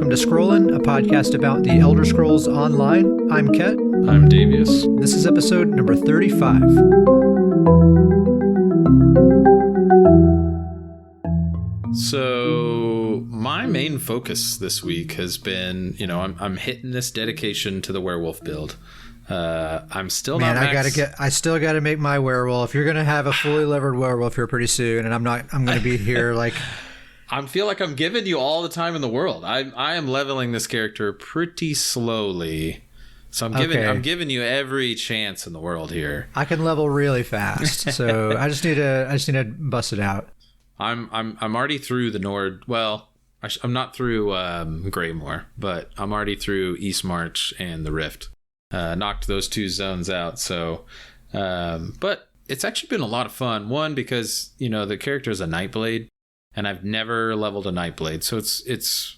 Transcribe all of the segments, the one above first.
welcome to Scrollin', a podcast about the Elder Scrolls Online. I'm Ket. I'm Davius. This is episode number 35. So my main focus this week has been, I'm hitting this dedication to the werewolf build. I'm still not max. I still gotta make my werewolf. You're gonna have a fully levered werewolf here pretty soon, and I'm gonna be here like. I feel like I'm giving you all the time in the world. I am leveling this character pretty slowly, so I'm giving you every chance in the world here. I can level really fast, so I just need to bust it out. I'm already through the Nord. Well, I'm not through Greymoor, but I'm already through East March and the Rift. Knocked those two zones out. So, but it's actually been a lot of fun. One, because the character is a Nightblade, and I've never leveled a Nightblade, so it's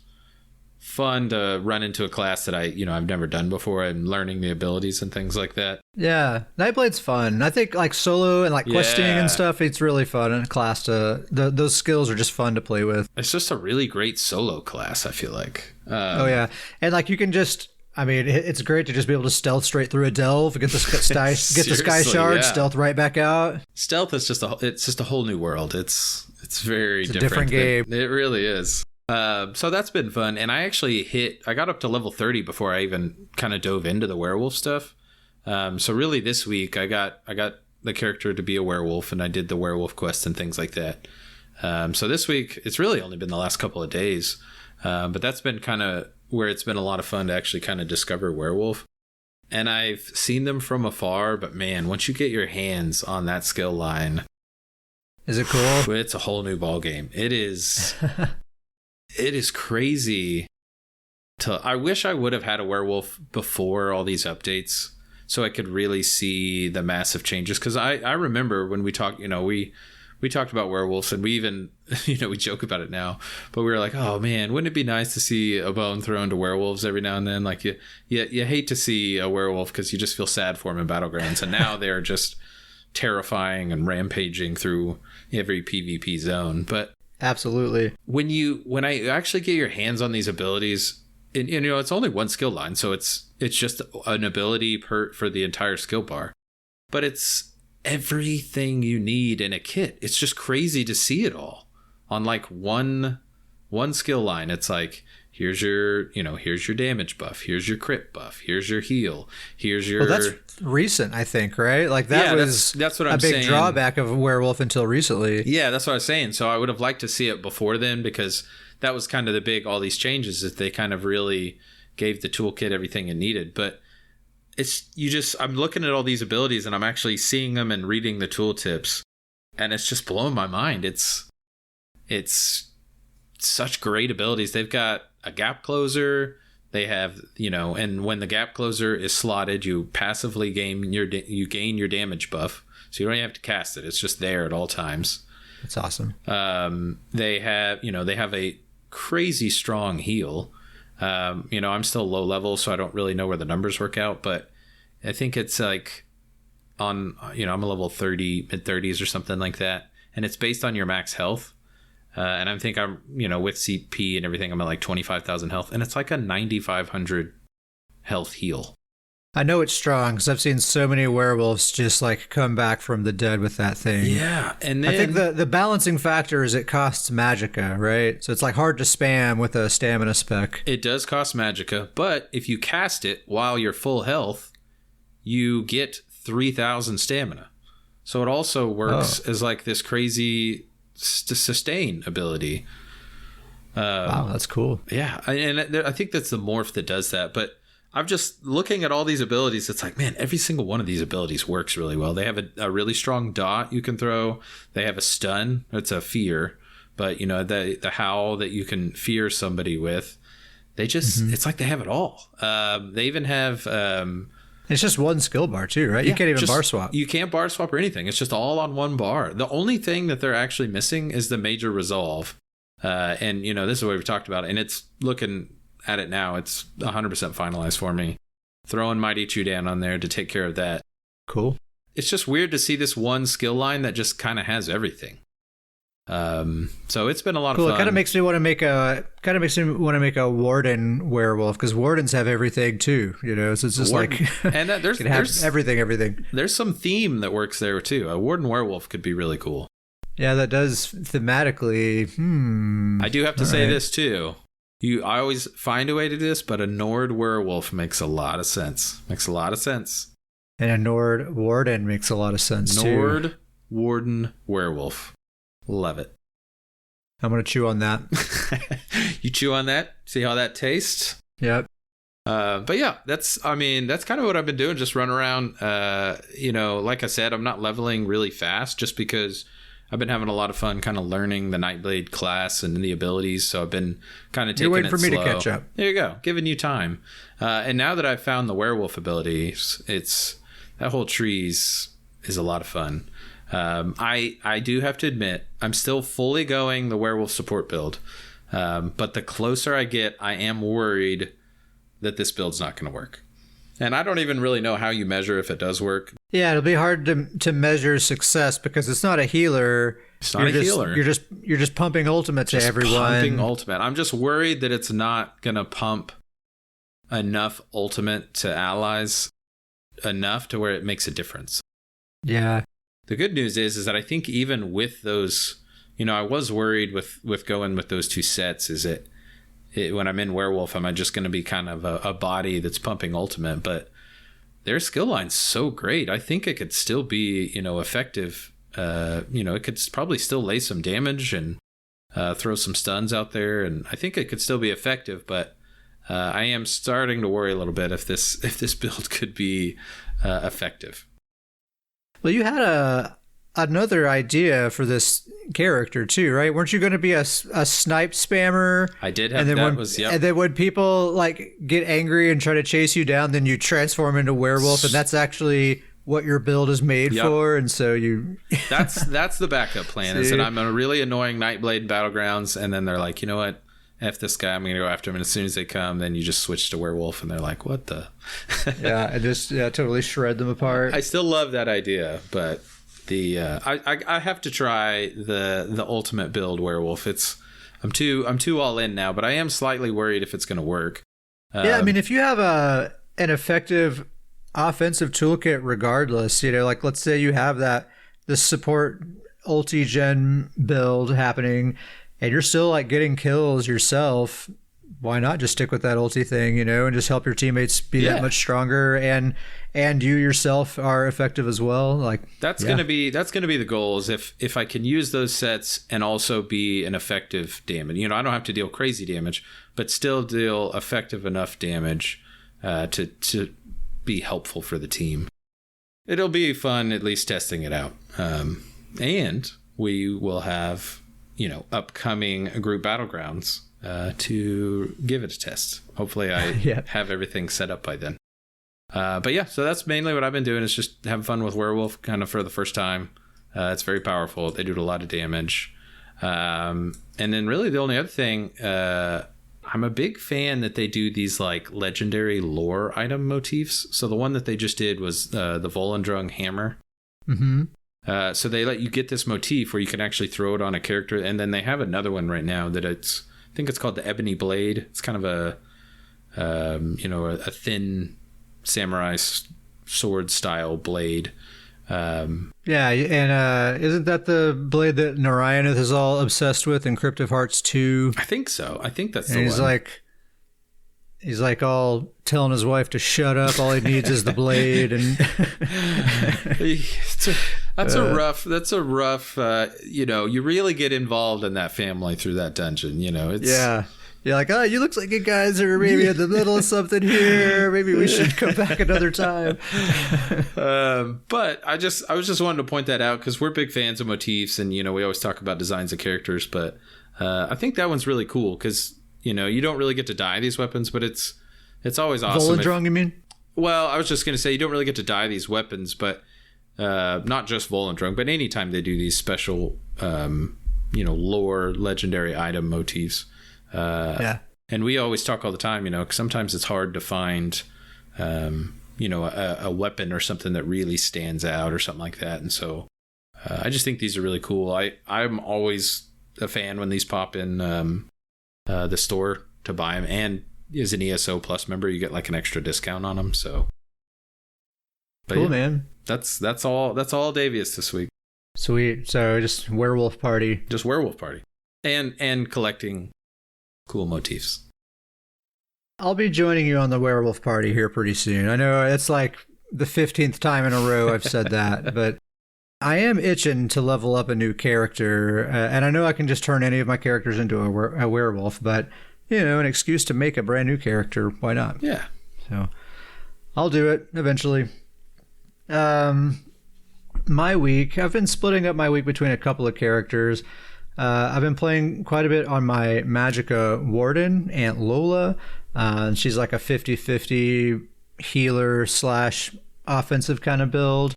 fun to run into a class that I've never done before and learning the abilities and things like that. Yeah, Nightblade's fun. I think like solo and like questing and stuff, it's really fun in a class to those skills are just fun to play with. It's just a really great solo class, I feel like. Oh yeah, and like you can just. I mean, it's great to just be able to stealth straight through a delve, get the sky shard, stealth right back out. Stealth is just a whole new world. It's very different. A different game. It really is. So that's been fun, and I got up to level 30 before I even kind of dove into the werewolf stuff. So really this week I got the character to be a werewolf, and I did the werewolf quest and things like that. So this week it's really only been the last couple of days, but that's been kind of where it's been a lot of fun to actually kind of discover werewolf. And I've seen them from afar, but man, once you get your hands on that skill line, is it cool? It's a whole new ball game. It is. It is crazy. I wish I would have had a werewolf before all these updates, so I could really see the massive changes. Because I remember when we talked, we talked about werewolves, and we even, we joke about it now, but we were like, oh man, wouldn't it be nice to see a bone thrown to werewolves every now and then? Like you hate to see a werewolf because you just feel sad for them in Battlegrounds, and now they're just terrifying and rampaging through every PvP zone. But absolutely, when I actually get your hands on these abilities, and it's only one skill line, so it's just an ability for the entire skill bar, but it's everything you need in a kit. It's just crazy to see it all on like one skill line. It's like, here's your damage buff, here's your crit buff, here's your heal, here's your. Well, that's recent, I think, right? Like that that's what I'm saying. A big drawback of Werewolf until recently. Yeah, that's what I was saying. So I would have liked to see it before then, because that was kind of all these changes that they kind of really gave the toolkit everything it needed. But I'm looking at all these abilities, and I'm actually seeing them and reading the tooltips, and it's just blowing my mind. It's such great abilities. They've got a gap closer. They have, and when the gap closer is slotted, you passively gain your damage buff. So you don't even have to cast it. It's just there at all times. That's awesome. They have a crazy strong heal. I'm still low level, so I don't really know where the numbers work out, but I think it's like I'm a level 30, mid 30s or something like that. And it's based on your max health. And I think I'm with CP and everything, I'm at like 25,000 health, and it's like a 9,500 health heal. I know it's strong because I've seen so many werewolves just like come back from the dead with that thing. Yeah, and then, I think the balancing factor is it costs magicka, right? So it's like hard to spam with a stamina spec. It does cost magicka, but if you cast it while you're full health, you get 3,000 stamina. So it also works as like this crazy sustain ability. Wow, that's cool. Yeah, and I think that's the morph that does that, but I'm just looking at all these abilities. It's like, man, every single one of these abilities works really well. They have a really strong dot you can throw. They have a stun. It's a fear. But, the howl that you can fear somebody with. They just, It's like they have it all. They even have... it's just one skill bar too, right? You can't even bar swap. You can't bar swap or anything. It's just all on one bar. The only thing that they're actually missing is the major resolve. And, this is what we've talked about. And it's looking... at it now, it's 100% finalized for me. Throwing Mighty Chudan on there to take care of that. Cool. It's just weird to see this one skill line that just kind of has everything. So it's been a lot of Cool. fun. It kind of makes me want to make a warden werewolf, because wardens have everything too. You know, so it's just like and there's everything. There's some theme that works there too. A warden werewolf could be really cool. Yeah, that does thematically. I do have to say this too. I always find a way to do this, but a Nord werewolf makes a lot of sense. And a Nord warden makes a lot of sense too. Nord warden werewolf. Love it. I'm going to chew on that. You chew on that? See how that tastes? Yep. But yeah, that's kind of what I've been doing. Just run around. Like I said, I'm not leveling really fast just because I've been having a lot of fun kind of learning the Nightblade class and the abilities. So I've been kind of taking it slow. You're waiting for me to catch up. There you go. Giving you time. And now that I've found the werewolf abilities, that whole trees is a lot of fun. I do have to admit, I'm still fully going the werewolf support build. But the closer I get, I am worried that this build's not going to work. And I don't even really know how you measure if it does work. Yeah, it'll be hard to measure success because it's not a healer. It's not a healer. You're just pumping ultimate to everyone. Pumping ultimate. I'm just worried that it's not going to pump enough ultimate to allies enough to where it makes a difference. Yeah. The good news is that I think even with those, I was worried with going with those two sets, when I'm in werewolf, am I just going to be kind of a body that's pumping ultimate? But their skill line's so great. I think it could still be, effective. It could probably still lay some damage and throw some stuns out there. And I think it could still be effective, but I am starting to worry a little bit if this build could be effective. Well, you had another idea for this character too, right? Weren't you going to be a snipe spammer? I did have And then when people get angry and try to chase you down, then you transform into werewolf, and that's actually what your build is made for. And so you that's the backup plan. Is that I'm a really annoying Nightblade Battlegrounds, and then they're like, you know what? F this guy, I'm going to go after him. And as soon as they come, then you just switch to werewolf, and they're like, what the? I just totally shred them apart. I still love that idea, but I have to try the ultimate build werewolf. I'm too all in now, but I am slightly worried if it's going to work. If you have an effective offensive toolkit, regardless, let's say you have the support ulti gen build happening, and you're still getting kills yourself, why not just stick with that ulti thing, and just help your teammates be that much stronger, and you yourself are effective as well. That's gonna be the goal, is if I can use those sets and also be an effective damage. I don't have to deal crazy damage, but still deal effective enough damage to be helpful for the team. It'll be fun at least testing it out. And we will have upcoming group battlegrounds to give it a test. Hopefully I have everything set up by then. So that's mainly what I've been doing, is just having fun with werewolf kind of for the first time. It's very powerful. They do a lot of damage. And then really the only other thing, I'm a big fan that they do these legendary lore item motifs. So the one that they just did was the Volendrung hammer. Mm-hmm. So they let you get this motif where you can actually throw it on a character, and then they have another one right now that I think it's called the Ebony Blade. It's kind of a thin samurai sword style blade. And isn't that the blade that Narayanath is all obsessed with in Crypt of Hearts 2? I think so. I think that's and the one. He's all telling his wife to shut up. All he needs is the blade, and that's a rough. You really get involved in that family through that dungeon. You're like, you looks like you guys are maybe in the middle of something here. Maybe we should come back another time. But I was just wanting to point that out because we're big fans of motifs, and we always talk about designs of characters. But I think that one's really cool because you don't really get to dye these weapons, but it's always awesome. Volendrung, you mean? Well, I was just going to say you don't really get to dye these weapons, but not just Volendrung, but anytime they do these special, lore legendary item motifs. And we always talk all the time, 'cause sometimes it's hard to find, a weapon or something that really stands out or something like that. And so I just think these are really cool. I'm always a fan when these pop in the store to buy them, and as an ESO Plus member, you get like an extra discount on them. So, but cool, yeah, man. That's all Davius this week. Sweet. So just werewolf party. Just werewolf party, and collecting cool motifs. I'll be joining you on the werewolf party here pretty soon. I know it's like the 15th time in a row I've said that, but I am itching to level up a new character, and I know I can just turn any of my characters into a werewolf, but, an excuse to make a brand new character, why not? Yeah. So I'll do it eventually. My week, I've been splitting up my week between a couple of characters. I've been playing quite a bit on my Magicka Warden, Aunt Lola. She's like a 50-50 healer / offensive kind of build.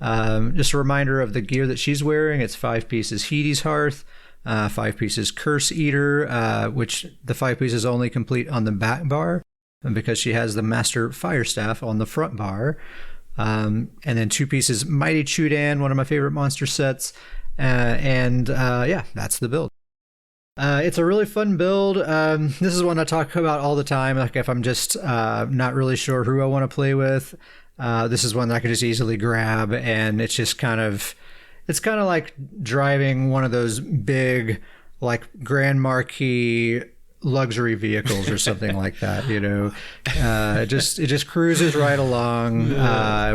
Just a reminder of the gear that she's wearing. It's 5 pieces Hedes Hearth, 5 pieces Curse Eater, which the 5 pieces only complete on the back bar, because she has the Master Firestaff on the front bar. And then 2 pieces Mighty Chudan, one of my favorite monster sets. Yeah, that's the build. It's a really fun build. This is one I talk about all the time. Like if I'm just not really sure who I want to play with, this is one that I could just easily grab, and it's just kind of like driving one of those big, like Grand Marquis luxury vehicles or something like that. It just cruises right along.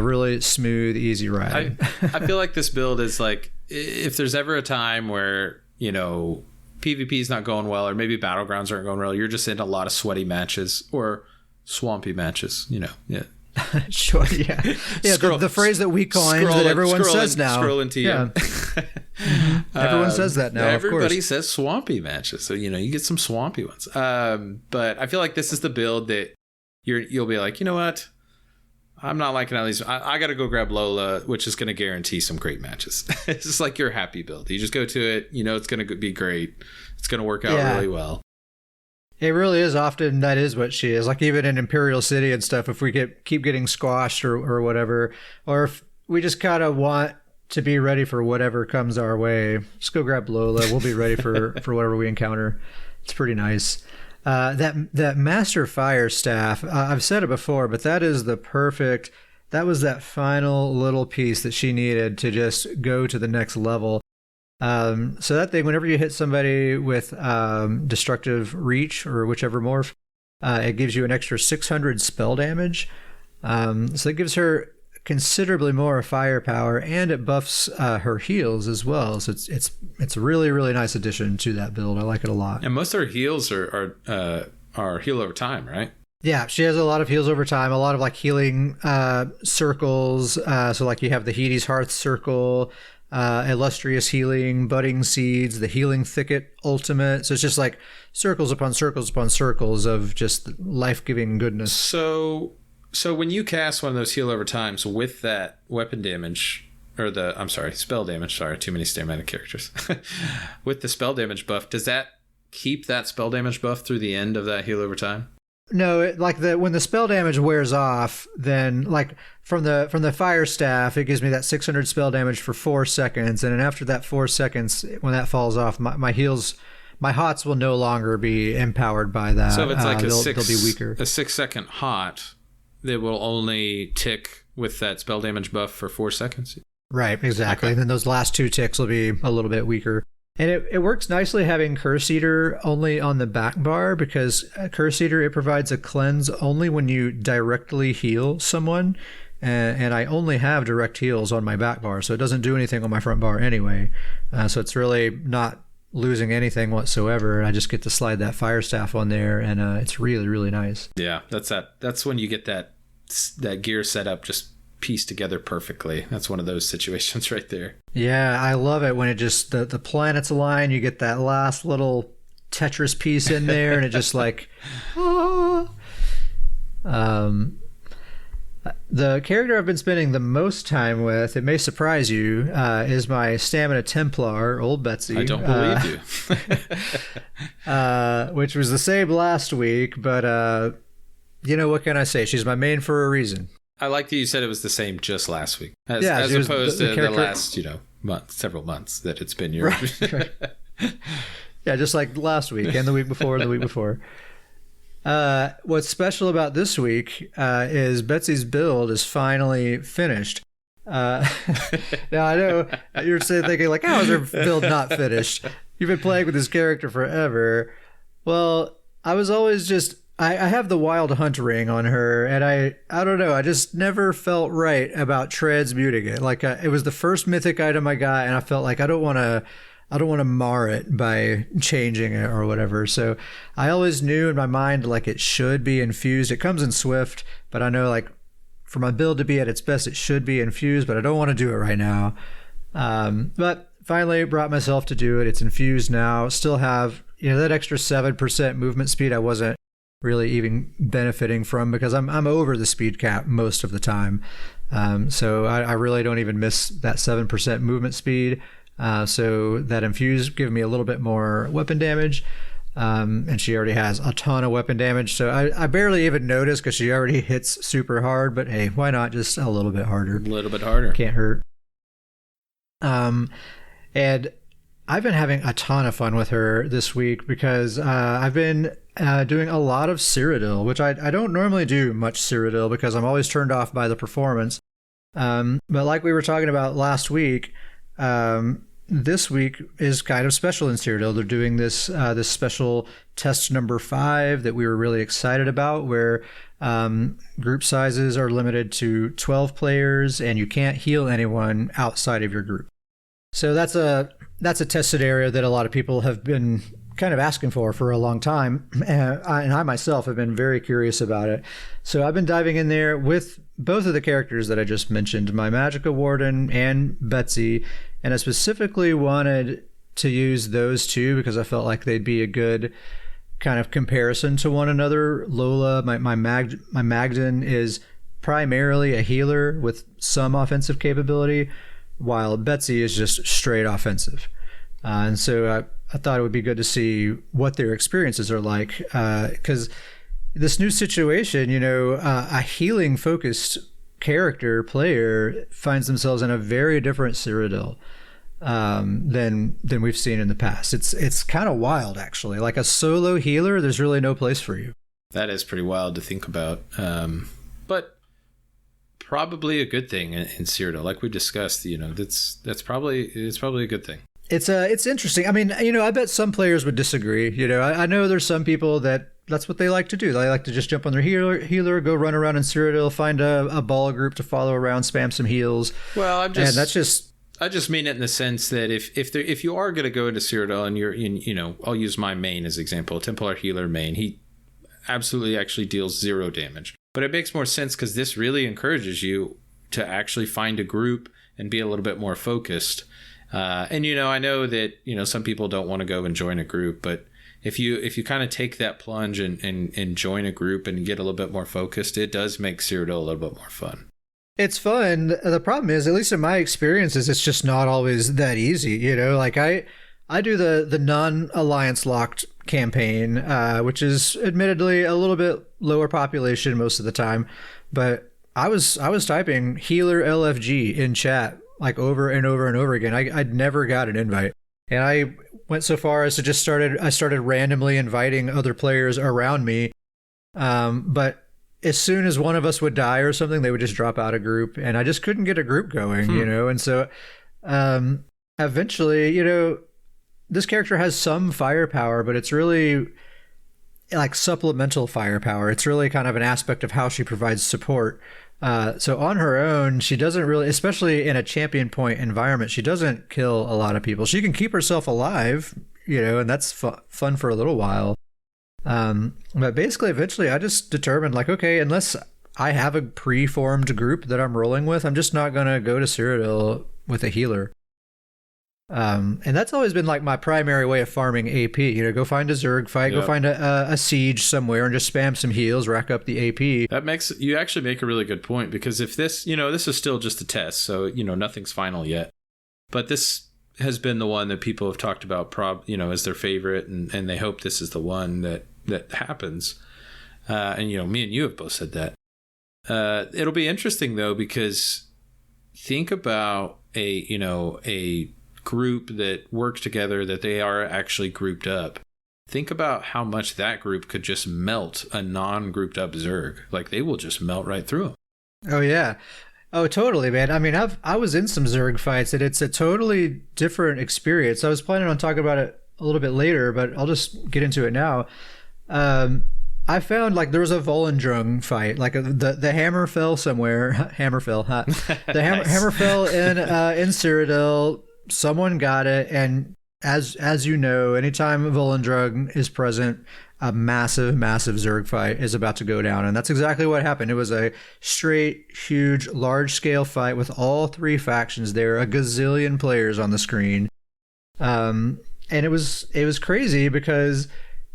Really smooth, easy ride. I feel like this build is like, if there's ever a time where PvP is not going well, or maybe battlegrounds aren't going well, you're just in a lot of sweaty matches or swampy matches. Yeah. Sure. Yeah. Yeah. The phrase that we coined that everyone says now. Scroll into yeah. Everyone says that now. Everybody says swampy matches, so you get some swampy ones. But I feel like this is the build that you'll be like, you know what? I'm not liking all these. I got to go grab Lola, which is going to guarantee some great matches. It's just like your happy build. You just go to it. It's going to be great. It's going to work out really well. It really is. Often that is what she is. Like even in Imperial City and stuff, if we keep getting squashed or whatever, or if we just kind of want to be ready for whatever comes our way, just go grab Lola. We'll be ready for whatever we encounter. It's pretty nice. That Master Firestaff, I've said it before, but that is that was that final little piece that she needed to just go to the next level. So that thing, whenever you hit somebody with Destructive Reach or whichever morph, it gives you an extra 600 spell damage. So it gives her considerably more firepower, and it buffs her heals as well. So it's a really, really nice addition to that build. I like it a lot. And most of her heals are heal over time, right? Yeah, she has a lot of heals over time, a lot of like healing circles. So like you have the Hedes Hearth circle, Illustrious Healing, Budding Seeds, the Healing Thicket Ultimate. So it's just like circles upon circles upon circles of just life-giving goodness. So when you cast one of those heal over times with that weapon damage, or spell damage, too many Stamina characters. With the spell damage buff, does that keep that spell damage buff through the end of that heal over time? No, when the spell damage wears off, then like from the Fire Staff, it gives me that 600 spell damage for 4 seconds, and then after that 4 seconds, when that falls off, my heals, my hots will no longer be empowered by that. So if it's like they'll be weaker. A 6 second hot, that will only tick with that spell damage buff for 4 seconds. Right, exactly. Okay. And then those last 2 ticks will be a little bit weaker. And it works nicely having Curse Eater only on the back bar, because Curse Eater, it provides a cleanse only when you directly heal someone. And I only have direct heals on my back bar, so it doesn't do anything on my front bar anyway. So it's really not losing anything whatsoever. I just get to slide that Firestaff on there, and it's really, really nice. Yeah, that's when you get that gear set up just pieced together perfectly. That's one of those situations right there. Yeah, I love it when it just the planets align. You get that last little Tetris piece in there, and it just like the character I've been spending the most time with, it may surprise you, is my Stamina Templar, Old Betsy. I don't believe you. Which was the same last week, but what can I say? She's my main for a reason. I like that you said it was the same just last week, as opposed to the last, several months that it's been your right. Yeah, just like last week and the week before and the week before. What's special about this week is Betsy's build is finally finished. Now I know you're thinking like, how is her build not finished? You've been playing with this character forever. Well, I was always just I have the Wild Hunt ring on her, and I don't know, I just never felt right about transmuting it. Like it was the first mythic item I got, and I felt like I don't want to mar it by changing it or whatever. So I always knew in my mind like it should be infused. It comes in Swift, but I know like for my build to be at its best, it should be infused, but I don't want to do it right now. But finally brought myself to do it. It's infused now. Still have, that extra 7% movement speed I wasn't really even benefiting from because I'm over the speed cap most of the time. So I really don't even miss that 7% movement speed. So that infuse give me a little bit more weapon damage. And she already has a ton of weapon damage. So I barely even notice because she already hits super hard, but hey, why not just a little bit harder? A little bit harder. Can't hurt. And I've been having a ton of fun with her this week because I've been doing a lot of Cyrodiil, which I don't normally do much Cyrodiil because I'm always turned off by the performance. But like we were talking about last week, this week is kind of special in Cyrodiil. They're doing this special test number 5 that we were really excited about, where group sizes are limited to 12 players and you can't heal anyone outside of your group. So that's a tested area that a lot of people have been kind of asking for a long time. And I myself have been very curious about it. So I've been diving in there with both of the characters that I just mentioned, my Magicka Warden and Betsy. And I specifically wanted to use those two because I felt like they'd be a good kind of comparison to one another. Lola, my MagDen, is primarily a healer with some offensive capability, while Betsy is just straight offensive. And so I thought it would be good to see what their experiences are like, because this new situation, a healing focused player finds themselves in a very different Cyrodiil than we've seen in the past. It's kind of wild, actually. Like a solo healer, there's really no place for you. That is pretty wild to think about, but probably a good thing in Cyrodiil, like we discussed. It's probably a good thing. It's interesting. I mean, I bet some players would disagree. I know there's some people that's what they like to do. They like to just jump on their healer, go run around in Cyrodiil, find a ball group to follow around, spam some heals. Well, I just mean it in the sense that if you are going to go into Cyrodiil and you're in, I'll use my main as example, StamPlar healer main. He absolutely actually deals 0 damage. But it makes more sense because this really encourages you to actually find a group and be a little bit more focused. And I know that some people don't want to go and join a group, but if you kind of take that plunge and join a group and get a little bit more focused, it does make Cyrodiil a little bit more fun. It's fun. The problem is, at least in my experiences, it's just not always that easy. Like I do the non-alliance locked campaign, which is admittedly a little bit lower population most of the time, but I was typing healer LFG in chat like over and over and over again. I'd never got an invite, and I went so far as to I started randomly inviting other players around me, but as soon as one of us would die or something, they would just drop out of group, and I just couldn't get a group going. And so eventually, this character has some firepower, but it's really like supplemental firepower. It's really kind of an aspect of how she provides support. So on her own, she doesn't really, especially in a champion point environment, she doesn't kill a lot of people. She can keep herself alive, and that's fun for a little while. But basically, eventually, I just determined like, okay, unless I have a pre-formed group that I'm rolling with, I'm just not going to go to Cyrodiil with a healer. And that's always been like my primary way of farming AP. Go find a Zerg fight, go find a siege somewhere, and just spam some heals, rack up the AP. You actually make a really good point, because if this, this is still just a test, so nothing's final yet. But this has been the one that people have talked about, as their favorite, and they hope this is the one that happens. And me and you have both said that. It'll be interesting though, because think about a group that works together, that they are actually grouped up. Think about how much that group could just melt a non-grouped up Zerg. Like, they will just melt right through them. Oh yeah. Oh, totally, man. I mean, I was in some Zerg fights, and it's a totally different experience. I was planning on talking about it a little bit later, but I'll just get into it now. I found, like, there was a Volendrung fight. Like, the hammer fell somewhere. Hammer fell, huh? The hammer fell in Cyrodiil. Someone got it, and as you know, anytime Volendrung is present, a massive Zerg fight is about to go down, and that's exactly what happened. It was a straight, huge, large-scale fight with all three factions there, a gazillion players on the screen, and it was crazy because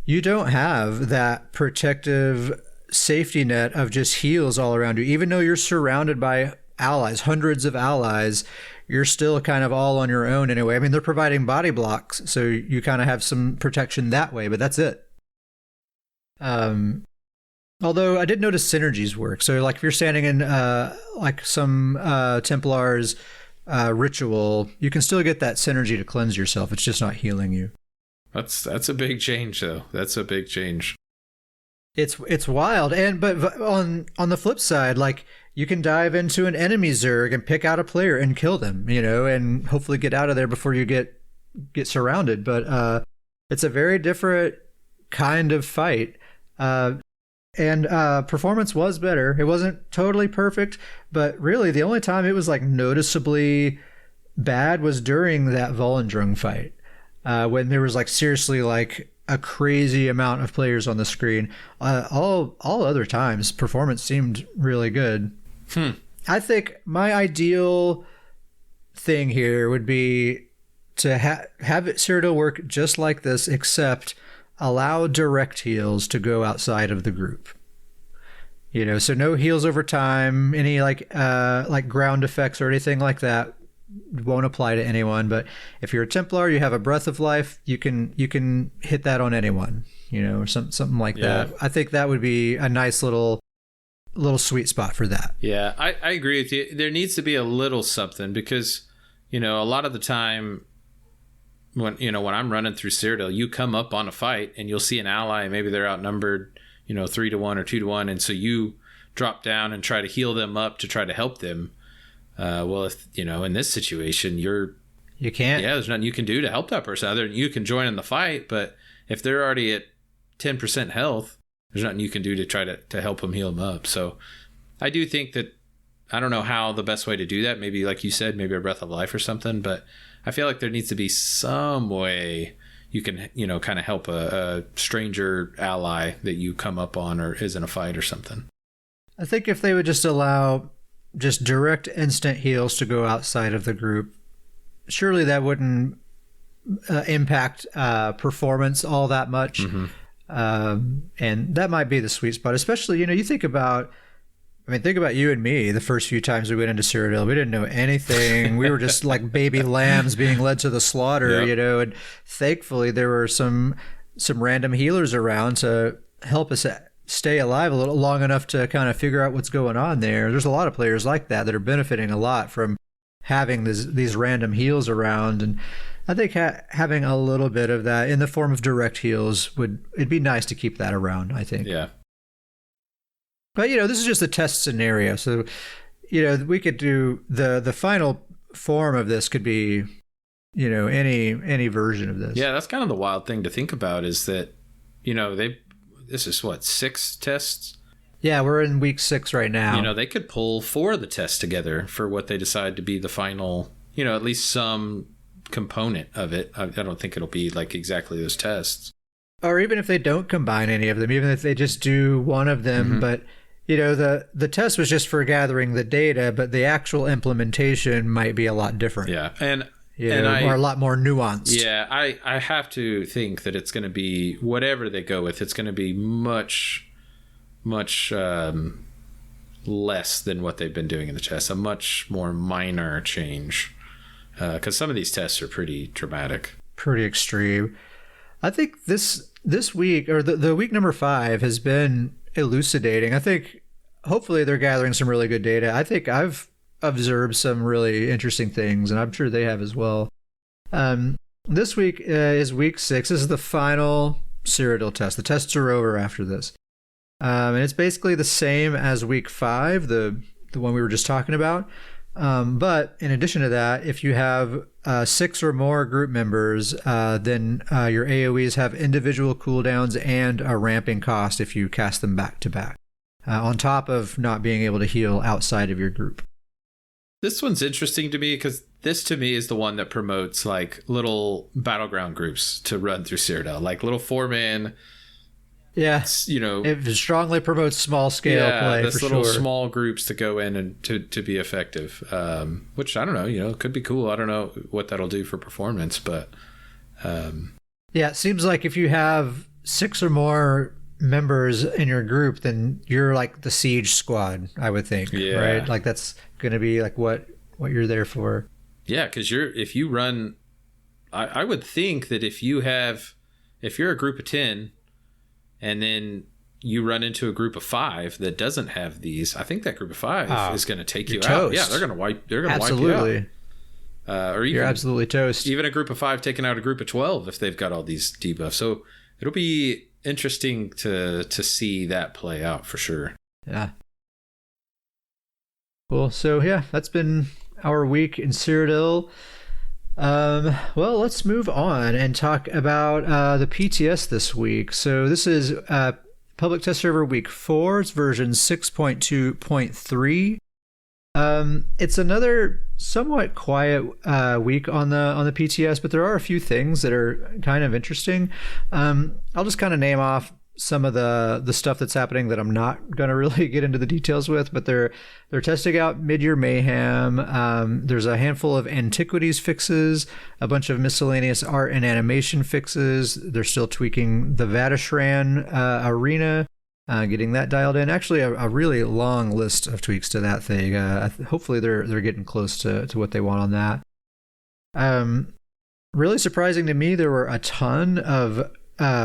you don't have that protective safety net of just heals all around you. Even though you're surrounded by allies, hundreds of allies, you're still kind of all on your own anyway. I mean, they're providing body blocks, so you kind of have some protection that way, but that's it. Although I did notice synergies work. So, like, if you're standing in like some Templar's ritual, you can still get that synergy to cleanse yourself. It's just not healing you. That's a big change, though. That's a big change. It's wild. But on the flip side, like, you can dive into an enemy Zerg and pick out a player and kill them, and hopefully get out of there before you get surrounded. But it's a very different kind of fight. And performance was better. It wasn't totally perfect, but really the only time it was, like, noticeably bad was during that Volendrung fight, when there was, like, seriously, like, a crazy amount of players on the screen. All other times, performance seemed really good. I think my ideal thing here would be to have Cyrodiil work just like this, except allow direct heals to go outside of the group. So no heals over time, any like ground effects or anything like that won't apply to anyone. But if you're a Templar, you have a breath of life, you can hit that on anyone, or something like that. I think that would be a nice little sweet spot for that. Yeah, I agree with you. There needs to be a little something because, a lot of the time when I'm running through Cyrodiil, you come up on a fight and you'll see an ally, maybe they're outnumbered, 3-1 or 2-1. And so you drop down and try to heal them up to try to help them. Well, if, in this situation, you can't. Yeah, there's nothing you can do to help that person other than you can join in the fight. But if they're already at 10% health, there's nothing you can do to try to help them heal them up. So I do think that, I don't know how the best way to do that. Maybe, like you said, maybe a breath of life or something. But I feel like there needs to be some way you can, kind of help a stranger ally that you come up on or is in a fight or something. I think if they would just allow just direct instant heals to go outside of the group, surely that wouldn't impact performance all that much. And that might be the sweet spot, especially, you think about you and me. The first few times we went into Cyrodiil, we didn't know anything. We were just like baby lambs being led to the slaughter, and thankfully there were some random healers around to help us stay alive a little long enough to kind of figure out what's going on there. There's a lot of players like that are benefiting a lot from having these random heals around, and I think having a little bit of that in the form of direct heals it'd be nice to keep that around, I think. Yeah. But, this is just a test scenario. So, we could do the final form of this could be, any version of this. Yeah, that's kind of the wild thing to think about is that, this is what, 6 tests? Yeah, we're in week 6 right now. They could pull 4 of the tests together for what they decide to be the final, at least some component of it. I don't think it'll be like exactly those tests. Or even if they don't combine any of them, even if they just do one of them, but the test was just for gathering the data, but the actual implementation might be a lot different. Yeah, and or a lot more nuanced. Yeah, I have to think that it's going to be whatever they go with. It's going to be much less than what they've been doing in the test. A much more minor change, because some of these tests are pretty dramatic, pretty extreme. I think this week, or the week number 5, has been elucidating. I think hopefully they're gathering some really good data. I think I've observed some really interesting things, and I'm sure they have as well. This week is week 6. This is the final Cyrodiil test. The tests are over after this. And it's basically the same as week 5, the one we were just talking about. But in addition to that, if you have 6 or more group members, then your AoEs have individual cooldowns and a ramping cost if you cast them back to back, on top of not being able to heal outside of your group. This one's interesting to me because this to me is the one that promotes like little battleground groups to run through Cyrodiil, like little 4-man. Yeah, it strongly promotes small scale play. This for little sure. small groups to go in and to be effective, which I don't know, could be cool. I don't know what that'll do for performance, but yeah, it seems like if you have 6 or more members in your group, then you're like the siege squad, I would think. Yeah. Right, like that's going to be like what you're there for. Yeah, because if you run, I would think that if you're a group of 10. And then you run into a group of 5 that doesn't have these. I think that group of 5 is going to take you out. Yeah, they're going to wipe you out. Absolutely. Or even, you're absolutely toast. Even a group of 5 taking out a group of 12 if they've got all these debuffs. So it'll be interesting to see that play out for sure. Yeah. Cool. So yeah, that's been our week in Cyrodiil. Well, let's move on and talk about the PTS this week. So this is public test server week 4. It's version 6.2.3. It's another somewhat quiet week on the PTS, but there are a few things that are kind of interesting. I'll just kind of name off some of the stuff that's happening that I'm not going to really get into the details with, but they're testing out Mid-Year Mayhem. There's a handful of antiquities fixes, a bunch of miscellaneous art and animation fixes. They're still tweaking the Vatashran arena, getting that dialed in. Actually, a really long list of tweaks to that thing. Hopefully they're getting close to what they want on that. Really surprising to me, there were a ton of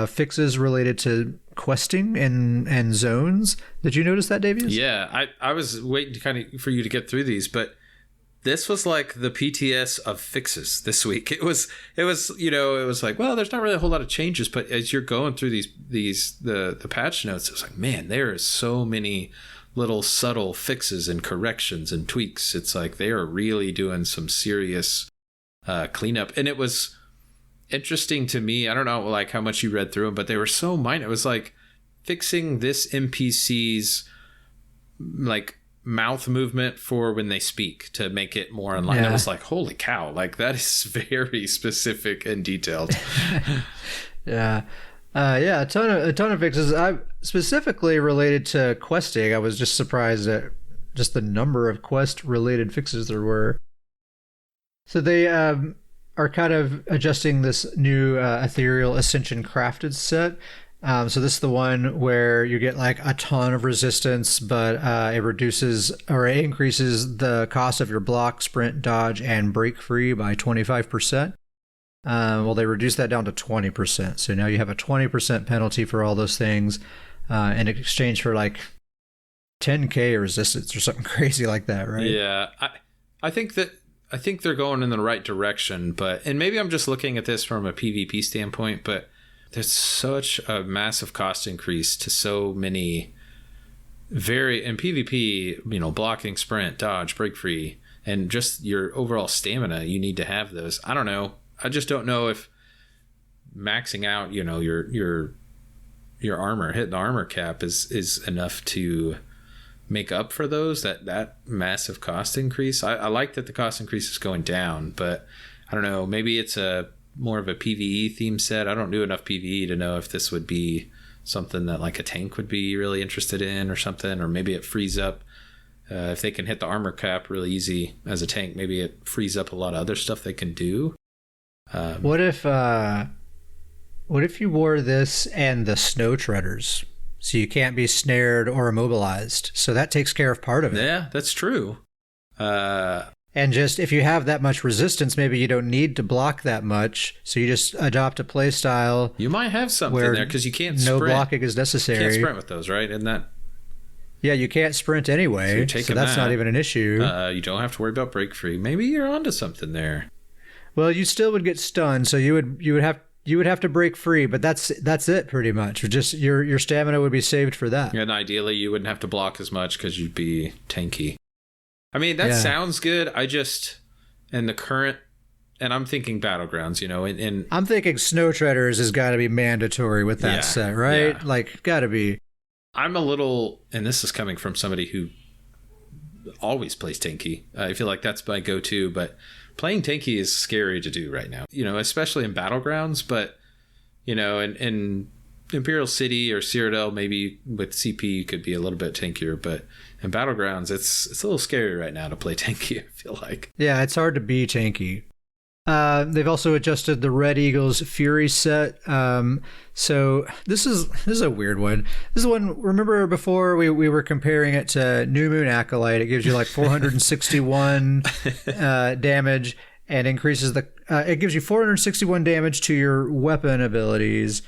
fixes related to questing and zones. Did you notice that, Davies? Yeah, I was waiting for you to get through these, but this was like the PTS of fixes this week. It was like, well, there's not really a whole lot of changes, but as you're going through the patch notes, it's like, man, there is so many little subtle fixes and corrections and tweaks. It's like they are really doing some serious cleanup, and it was interesting to me. I don't know like how much you read through them, but they were so minor. It was like fixing this NPC's like mouth movement for when they speak to make it more in line. Yeah. It was like, holy cow, like that is very specific and detailed. Yeah. A ton of fixes. I specifically related to questing. I was just surprised at just the number of quest related fixes there were. So they are kind of adjusting this new Ethereal Ascension Crafted set. So this is the one where you get like a ton of resistance, but it reduces or it increases the cost of your block, sprint, dodge, and break free by 25%. Well, they reduced that down to 20%. So now you have a 20% penalty for all those things in exchange for like 10k resistance or something crazy like that, right? Yeah, I think they're going in the right direction, and maybe I'm just looking at this from a PvP standpoint, but there's such a massive cost increase to so many in PvP, blocking, sprint, dodge, break free, and just your overall stamina. You need to have those. I don't know. I just don't know if maxing out, your armor, hitting the armor cap is enough to make up for that massive cost increase. I like that the cost increase is going down, but I don't know, maybe it's more of a PvE theme set. I don't do enough PvE to know if this would be something that like a tank would be really interested in or something, or maybe it frees up if they can hit the armor cap really easy as a tank, maybe it frees up a lot of other stuff they can do. What if you wore this and the snow treaders? So you can't be snared or immobilized. So that takes care of part of it. Yeah, that's true. And just if you have that much resistance, maybe you don't need to block that much. So you just adopt a play style. You might have something there because you can't sprint. No blocking is necessary. You can't sprint with those, right? Isn't that? Yeah, you can't sprint anyway, so that's not even an issue. You don't have to worry about break free. Maybe you're onto something there. Well, you still would get stunned, so you would have to break free, but that's it pretty much. Just your stamina would be saved for that. And ideally, you wouldn't have to block as much because you'd be tanky. I mean, that sounds good. I just in the current, and I'm thinking Battlegrounds, you know, and I'm thinking Snow Treaders has got to be mandatory with that set, right? Yeah. Like, got to be. I'm a little, and this is coming from somebody who always plays tanky. I feel like that's my go-to, but playing tanky is scary to do right now, you know, especially in Battlegrounds. But, you know, in Imperial City or Cyrodiil, maybe with CP, you could be a little bit tankier. But in Battlegrounds, it's a little scary right now to play tanky, I feel like. Yeah, it's hard to be tanky. They've also adjusted the Red Eagles Fury set. So this is a weird one. This is one. Remember before we were comparing it to New Moon Acolyte? It gives you like 461 damage and increases the. It gives you 461 damage to your weapon abilities,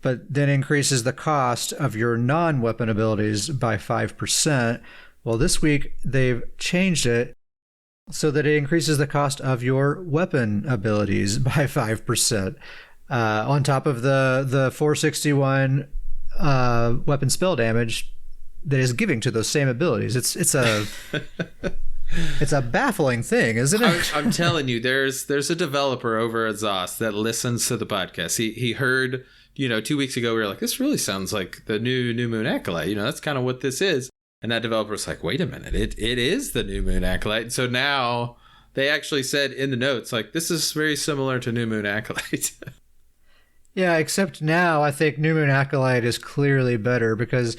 but then increases the cost of your non-weapon abilities by 5%. Well, this week they've changed it so that it increases the cost of your weapon abilities by 5%, on top of the 461 weapon spell damage that is giving to those same abilities. It's a it's a baffling thing, isn't it? I'm telling you, there's a developer over at ZOS that listens to the podcast. He heard, you know, 2 weeks ago we were like, this really sounds like the new Moon Acolyte. You know, that's kind of what this is. And that developer was like, wait a minute, it is the New Moon Acolyte. And so now they actually said in the notes, like, this is very similar to New Moon Acolyte. Yeah, except now I think New Moon Acolyte is clearly better because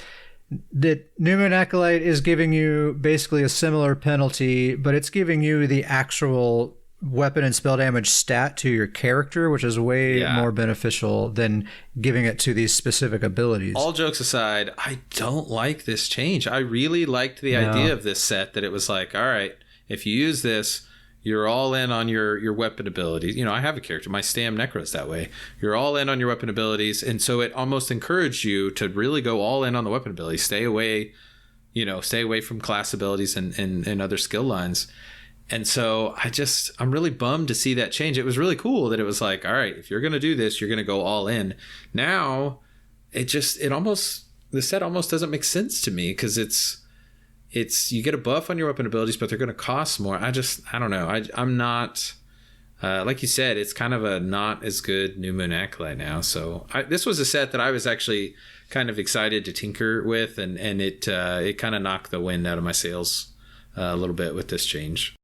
the New Moon Acolyte is giving you basically a similar penalty, but it's giving you the actual weapon and spell damage stat to your character, which is way more beneficial than giving it to these specific abilities. All jokes aside, I don't like this change. I really liked the idea of this set, that it was like, all right, if you use this, you're all in on your weapon abilities. You know, I have a character, my Stam Necro's that way. You're all in on your weapon abilities, and so it almost encouraged you to really go all in on the weapon abilities. Stay away from class abilities and other skill lines. And so I'm really bummed to see that change. It was really cool that it was like, all right, if you're going to do this, you're going to go all in. Now, the set almost doesn't make sense to me, because it's you get a buff on your weapon abilities, but they're going to cost more. I don't know. I'm not, like you said, it's kind of a not as good New Moon Acolyte now. So this was a set that I was actually kind of excited to tinker with, and it kind of knocked the wind out of my sails a little bit with this change.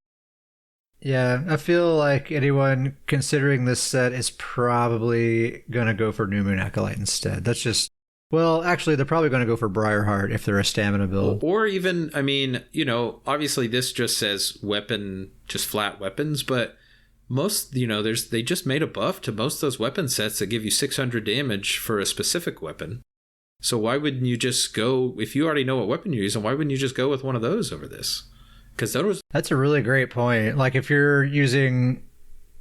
Yeah, I feel like anyone considering this set is probably going to go for New Moon Acolyte instead. That's just, well, actually, they're probably going to go for Briarheart if they're a stamina build. Or even, I mean, you know, obviously this just says weapon, just flat weapons, but most, you know, they just made a buff to most of those weapon sets that give you 600 damage for a specific weapon. So why wouldn't you just go, if you already know what weapon you're using, why wouldn't you just go with one of those over this? Because that's a really great point. Like, if you're using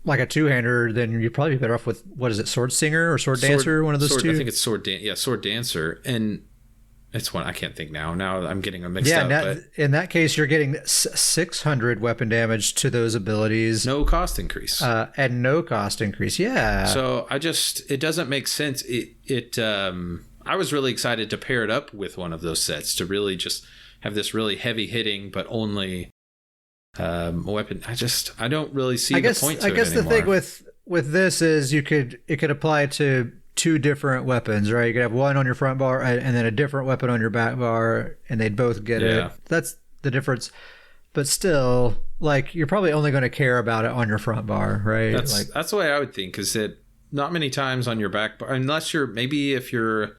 like a two-hander, then you'd probably be better off with, what is it, Sword Singer or Sword Dancer? One of those two? I think it's Sword Dancer. And it's one I can't think now. Now I'm getting them mixed up. Yeah, in that case, you're getting 600 weapon damage to those abilities. No cost increase. And no cost increase, yeah. So it doesn't make sense. I was really excited to pair it up with one of those sets to really just have this really heavy hitting, but only weapon. I don't really see the point to it anymore. I guess the thing with this is it could apply to two different weapons, right? You could have one on your front bar and then a different weapon on your back bar, and they'd both get it. That's the difference. But still, like, you're probably only going to care about it on your front bar, right? That's the way I would think, because not many times on your back bar, unless if you're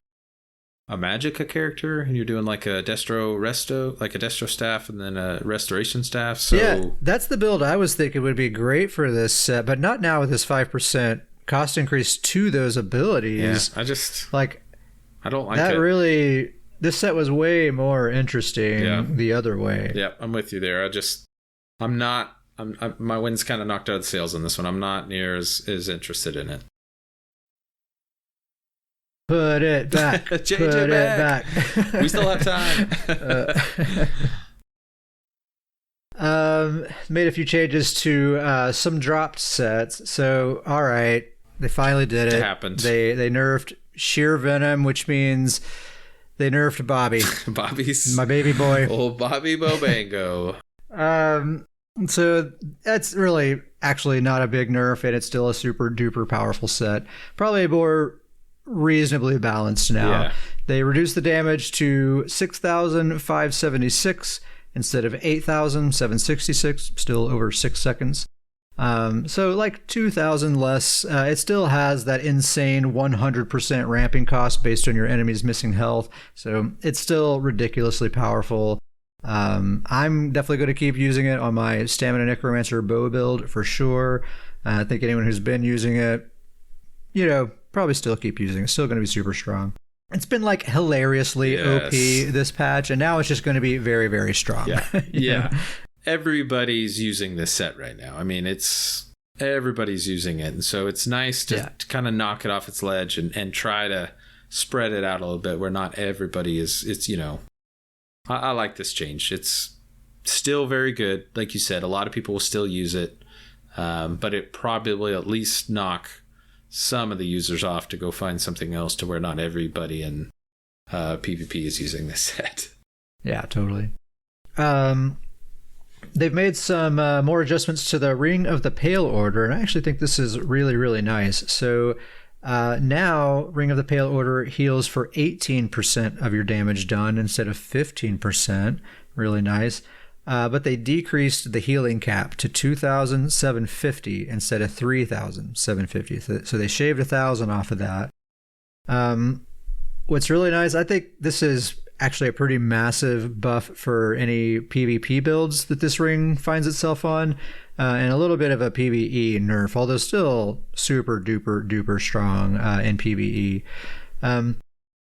a Magicka character and you're doing like a Destro staff and then a Restoration staff. So yeah, that's the build I was thinking would be great for this set, but not now with this 5% cost increase to those abilities. Yeah, I don't like that. It. Really, this set was way more interesting the other way. Yeah, I'm with you there. My wind's kind of knocked out of the sails on this one. I'm not near as interested in it. Put it back. Change Put it back. back. We still have time. Made a few changes to some dropped sets. So, all right, they finally did it. It happened. They nerfed Sheer Venom, which means they nerfed Bobby. Bobby's my baby boy. Old Bobby Bobango. So that's really actually not a big nerf, and it's still a super duper powerful set. Probably more reasonably balanced now. Yeah. They reduced the damage to 6,576 instead of 8,766, still over 6 seconds. So like 2,000 less. It still has that insane 100% ramping cost based on your enemy's missing health. So it's still ridiculously powerful. I'm definitely going to keep using it on my Stamina Necromancer bow build for sure. I think anyone who's been using it, probably still keep using it. It's still going to be super strong. It's been like hilariously OP this patch, and now it's just going to be very, very strong. Yeah. Yeah. Everybody's using this set right now. I mean, everybody's using it. And so it's nice to kind of knock it off its ledge and try to spread it out a little bit where not everybody I like this change. It's still very good. Like you said, a lot of people will still use it. But it probably will at least knock some of the users off to go find something else to where not everybody in PvP is using this set. Yeah, totally. They've made some more adjustments to the Ring of the Pale Order, and I actually think this is really, really nice. So now Ring of the Pale Order heals for 18% of your damage done instead of 15%. Really nice. But they decreased the healing cap to 2,750 instead of 3,750. So they shaved 1,000 off of that. What's really nice, I think this is actually a pretty massive buff for any PvP builds that this ring finds itself on, and a little bit of a PvE nerf, although still super duper duper strong in PvE.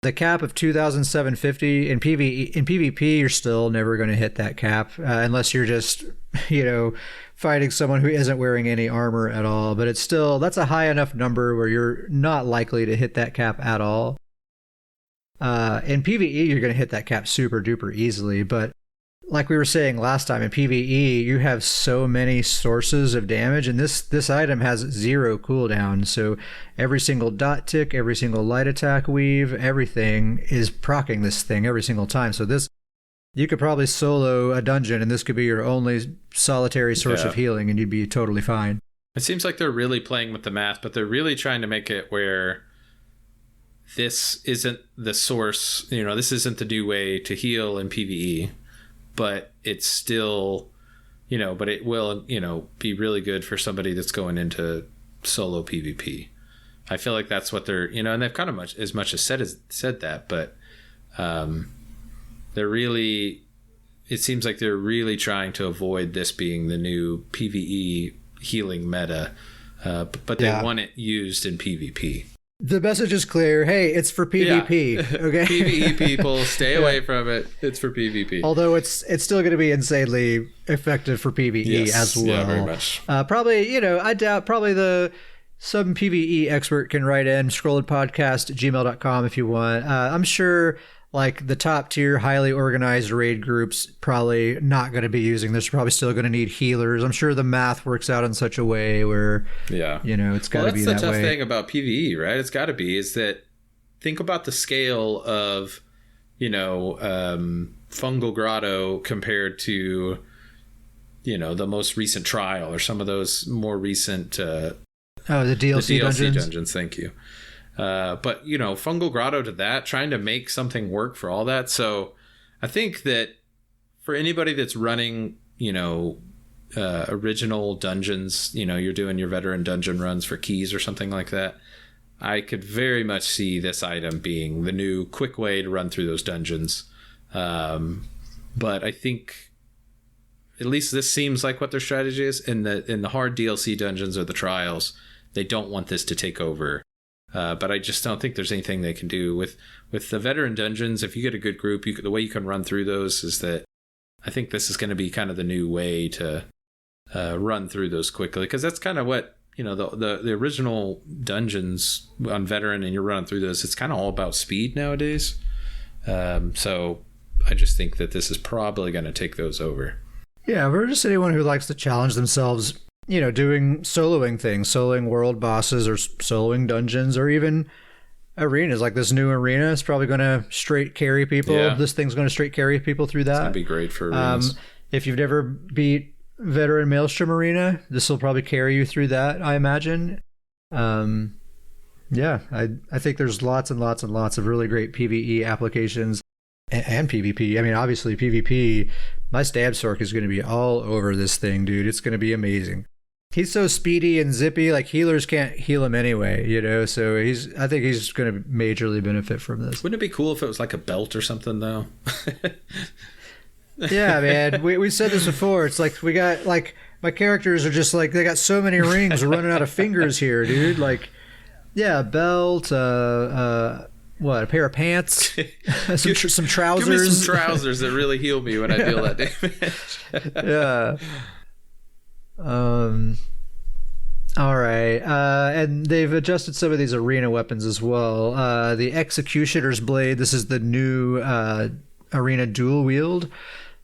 The cap of 2,750 in PvP, you're still never going to hit that cap unless you're just, fighting someone who isn't wearing any armor at all. But that's a high enough number where you're not likely to hit that cap at all. In PvE, you're going to hit that cap super duper easily, but like we were saying last time, in PvE, you have so many sources of damage, and this item has 0 cooldown, so every single dot tick, every single light attack weave, everything is proccing this thing every single time. So you could probably solo a dungeon, and this could be your only solitary source of healing, and you'd be totally fine. It seems like they're really playing with the math, but they're really trying to make it where this isn't the source, this isn't the new way to heal in PvE, but it's still, but it will, be really good for somebody that's going into solo PvP. I feel like that's what they're, and they've kind of as much as said that, but they're really, it seems like they're really trying to avoid this being the new PvE healing meta, but they want it used in PvP. The message is clear. Hey, it's for PvP. Yeah. Okay. PvE people, stay away from it. It's for PvP. Although it's still going to be insanely effective for PvE as well. Yeah, very much. Probably, I doubt some PvE expert can write in scrolledpodcast@gmail.com if you want. I'm sure like the top tier, highly organized raid groups probably not going to be using this. Probably still going to need healers. I'm sure the math works out in such a way where, it's got to be that way. That's the tough thing about PvE, right? It's got to be, is that think about the scale of, Fungal Grotto compared to, the most recent trial or some of those more recent, the DLC dungeons. Thank you. But Fungal Grotto to that, trying to make something work for all that. So I think that for anybody that's running, original dungeons, you're doing your veteran dungeon runs for keys or something like that, I could very much see this item being the new quick way to run through those dungeons. But I think at least this seems like what their strategy is in the hard DLC dungeons or the trials. They don't want this to take over. But I just don't think there's anything they can do with the veteran dungeons. If you get a good group, the way you can run through those is that I think this is going to be kind of the new way to run through those quickly, because that's kind of what the original dungeons on veteran, and you're running through those, it's kind of all about speed nowadays. So I just think that this is probably going to take those over. Yeah, we're just anyone who likes to challenge themselves, doing soloing things, soloing world bosses or soloing dungeons or even arenas. Like this new arena is probably going to straight carry people. Yeah. This thing's going to straight carry people through that. It's going to be great for arenas. If you've never beat Veteran Maelstrom Arena, this will probably carry you through that, I imagine. Yeah, I think there's lots and lots and lots of really great PvE applications and PvP. I mean, obviously PvP, my Stab Sork is going to be all over this thing, dude. It's going to be amazing. He's so speedy and zippy, like healers can't heal him anyway, so I think he's going to majorly benefit from this. Wouldn't it be cool if it was like a belt or something, though? Yeah, man. We said this before. It's like we got, like, my characters are just like, they got so many rings. We're running out of fingers here, dude. Like, yeah, a belt, a pair of pants, some trousers. Give me some trousers that really heal me when I deal that damage. Yeah. All right. And they've adjusted some of these arena weapons as well. The Executioner's Blade, this is the new arena dual wield.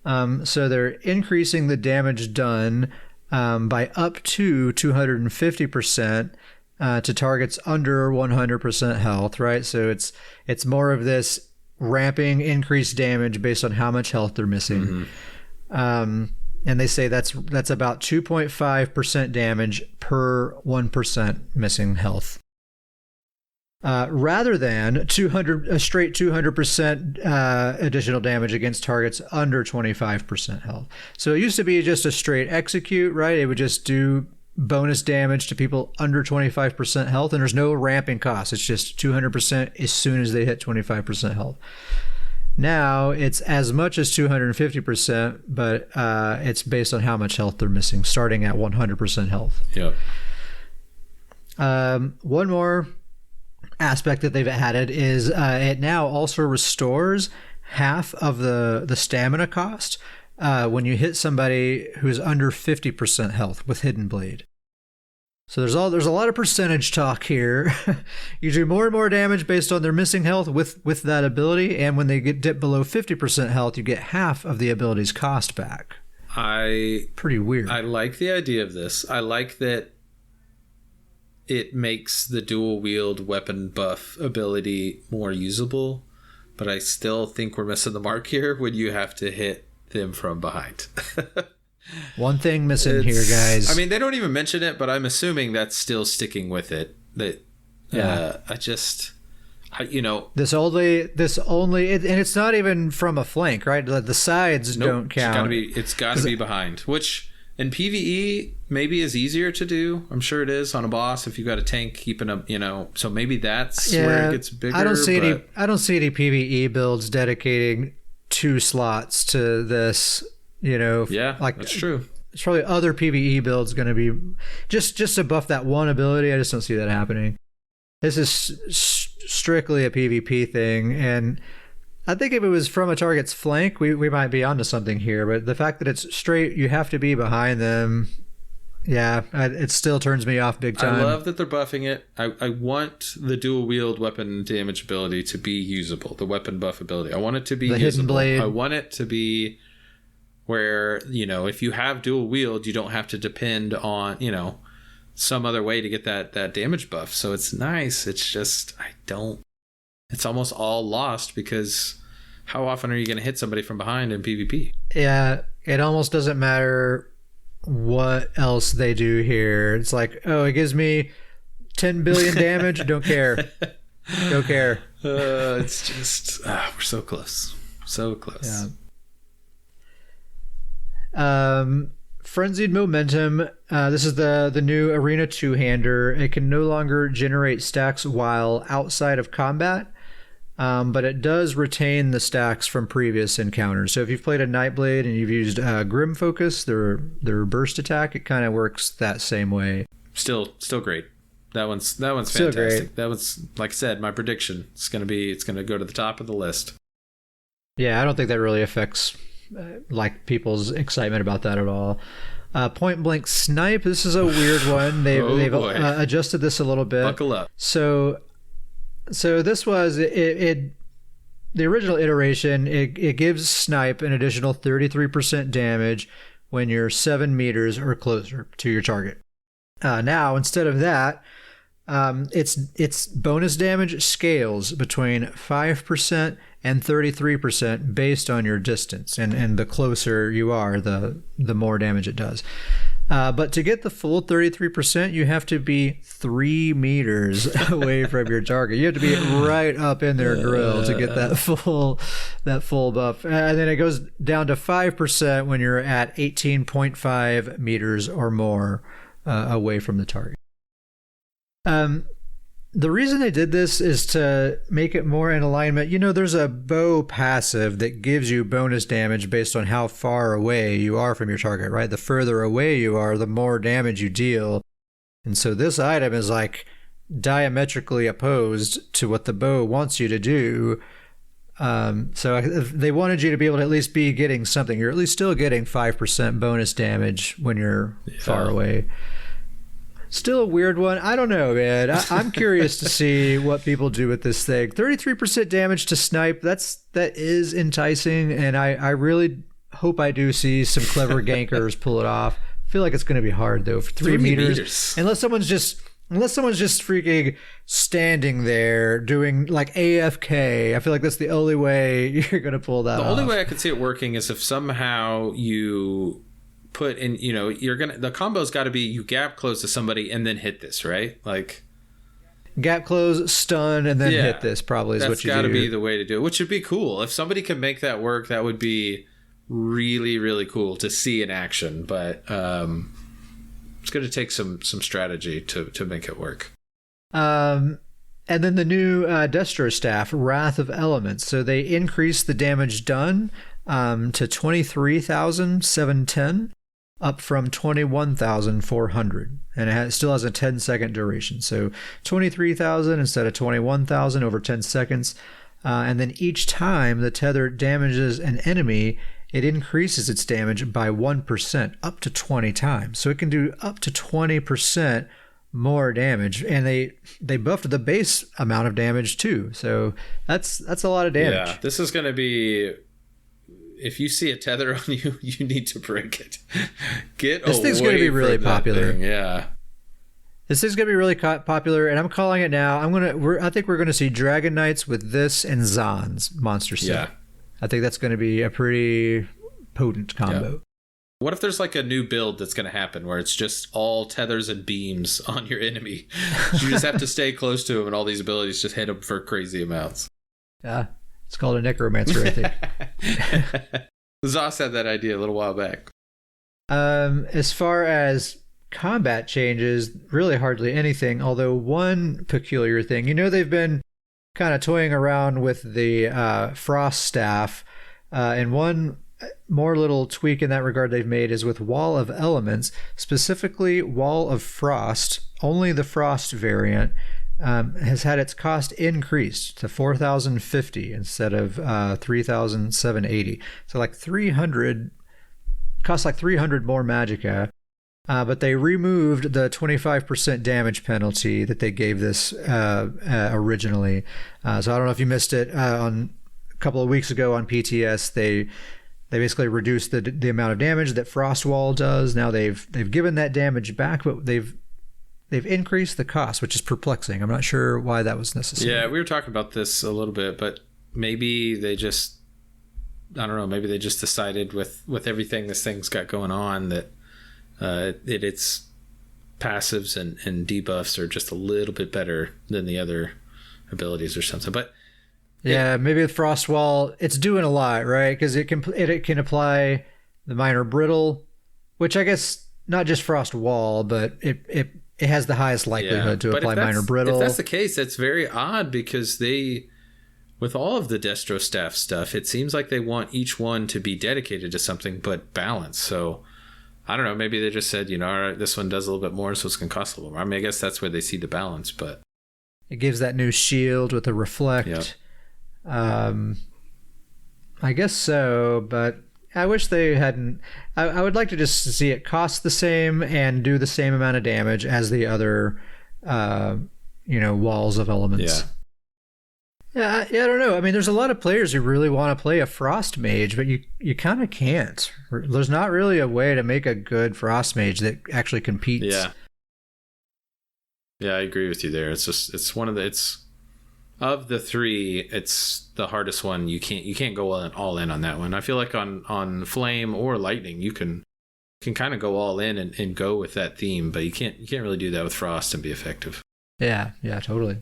So they're increasing the damage done by up to 250% to targets under 100% health, right? So it's more of this ramping increased damage based on how much health they're missing. Mm-hmm. And they say that's about 2.5% damage per 1% missing health. Rather than a straight 200% additional damage against targets under 25% health. So it used to be just a straight execute, right? It would just do bonus damage to people under 25% health, and there's no ramping cost. It's just 200% as soon as they hit 25% health. Now it's as much as 250%, but it's based on how much health they're missing, starting at 100% health. Yeah. One more aspect that they've added is it now also restores half of the stamina cost when you hit somebody who's under 50% health with Hidden Blade. So there's a lot of percentage talk here. You do more and more damage based on their missing health with that ability, and when they get dip below 50% health, you get half of the ability's cost back. Pretty weird. I like the idea of this. I like that it makes the dual wield weapon buff ability more usable, but I still think we're missing the mark here when you have to hit them from behind. One thing missing here, guys. I mean, they don't even mention it, but I'm assuming that's still sticking with it. That this only, and it's not even from a flank, right? The sides don't count. It's got to be behind, which in PvE maybe is easier to do. I'm sure it is on a boss if you've got a tank keeping up, So maybe that's where it gets bigger. I don't see any PvE builds dedicating 2 slots to this. Yeah, like that's true. It's probably other PvE builds going to be just to buff that one ability. I just don't see that happening. This is strictly a PvP thing, and I think if it was from a target's flank, we might be onto something here. But the fact that it's straight, you have to be behind them. Yeah, it still turns me off big time. I love that they're buffing it. I want the dual wield weapon damage ability to be usable. The weapon buff ability. I want it to be usable. Hidden Blade. I want it to be where, if you have dual wield, you don't have to depend on, some other way to get that damage buff. So it's nice. It's just, it's almost all lost because how often are you going to hit somebody from behind in PvP? Yeah, it almost doesn't matter what else they do here. It's like, oh, it gives me 10 billion damage. Don't care. Don't care. It's just, we're so close. So close. Yeah. Frenzied Momentum. This is the new Arena 2-hander. It can no longer generate stacks while outside of combat, but it does retain the stacks from previous encounters. So if you've played a Nightblade and you've used Grim Focus, their burst attack, it kind of works that same way. Still great. That one's fantastic. Great. That was, like I said, my prediction. It's gonna go to the top of the list. Yeah, I don't think that really affects like people's excitement about that at all. Point blank snipe. This is a weird one. They've adjusted this a little bit. Buckle up. So this was it. The original iteration. It gives snipe an additional 33% damage when you're 7 meters or closer to your target. Now instead of that, its bonus damage scales between 5% and 33% based on your distance, and the closer you are, the more damage it does. But to get the full 33%, you have to be 3 meters away from your target. You have to be right up in their grill to get that full buff. And then it goes down to 5% when you're at 18.5 meters or more away from the target. The reason they did this is to make it more in alignment. There's a bow passive that gives you bonus damage based on how far away you are from your target, right? The further away you are, the more damage you deal. And so this item is like diametrically opposed to what the bow wants you to do. So they wanted you to be able to at least be getting something. You're at least still getting 5% bonus damage when you're far away. Still a weird one. I don't know, man. I'm curious to see what people do with this thing. 33% damage to snipe. That is enticing, and I really hope I do see some clever gankers pull it off. I feel like it's going to be hard though for 3 meters. Unless someone's just freaking standing there doing like AFK. I feel like that's the only way you're going to pull that off. The only way I could see it working is if somehow you put in, the combo's got to be you gap close to somebody and then hit this, right? Like gap close, stun, and then hit this probably is what you do. That's got to be the way to do it, which would be cool. If somebody could make that work, that would be really, really cool to see in action. But it's going to take some strategy to make it work. And then the new Destro staff, Wrath of Elements. So they increased the damage done to 23,710. Up from 21,400, and it still has a 10-second duration. So 23,000 instead of 21,000 over 10 seconds. And then each time the tether damages an enemy, it increases its damage by 1% up to 20 times. So it can do up to 20% more damage, and they buffed the base amount of damage too. So that's a lot of damage. Yeah, this is going to be. If you see a tether on you, you need to break it. This thing's going to be really popular. Yeah. This thing's going to be really popular, and I'm calling it now. I think we're going to see Dragon Knights with this and Zaan's monster set. Yeah. I think that's going to be a pretty potent combo. Yeah. What if there's like a new build that's going to happen where it's just all tethers and beams on your enemy? You just have to stay close to him, and all these abilities just hit him for crazy amounts. Yeah. It's called a necromancer, I think. Zoss had that idea a little while back. As far as combat changes, really hardly anything, although one peculiar thing. They've been kind of toying around with the frost staff, and one more little tweak in that regard they've made is with Wall of Elements, specifically Wall of Frost, only the frost variant. Has had its cost increased to 4,050 instead of 3,780. So like 300, costs like 300 more magicka. But they removed the 25% damage penalty that they gave this originally. So I don't know if you missed it on a couple of weeks ago on PTS. They basically reduced the amount of damage that Frost Wall does. Now they've given that damage back, but they've increased the cost, which is perplexing. I'm not sure why that was necessary. Yeah, we were talking about this a little bit, but maybe they just, I don't know, maybe they just decided with everything this thing's got going on that its passives and debuffs are just a little bit better than the other abilities or something. But yeah, maybe with Frost Wall, it's doing a lot, right? Because it can apply the minor brittle, which I guess not just Frost Wall, but it has the highest likelihood to apply minor brittle. If that's the case, that's very odd because with all of the Destro staff stuff, it seems like they want each one to be dedicated to something but balanced. So I don't know, maybe they just said, all right, this one does a little bit more, so it's going to cost a little more. I mean, I guess that's where they see the balance, but it gives that new shield with the reflect. Yep. I guess so, but I wish they hadn't. I would like to just see it cost the same and do the same amount of damage as the other, walls of elements. Yeah, I don't know. I mean, there's a lot of players who really want to play a Frost Mage, but you kind of can't. There's not really a way to make a good Frost Mage that actually competes. Yeah, I agree with you there. It's one of the of the three, it's the hardest one. You can't go all in on that one. I feel like on Flame or Lightning, you can kind of go all in and go with that theme, but you can't really do that with Frost and be effective. Yeah, totally.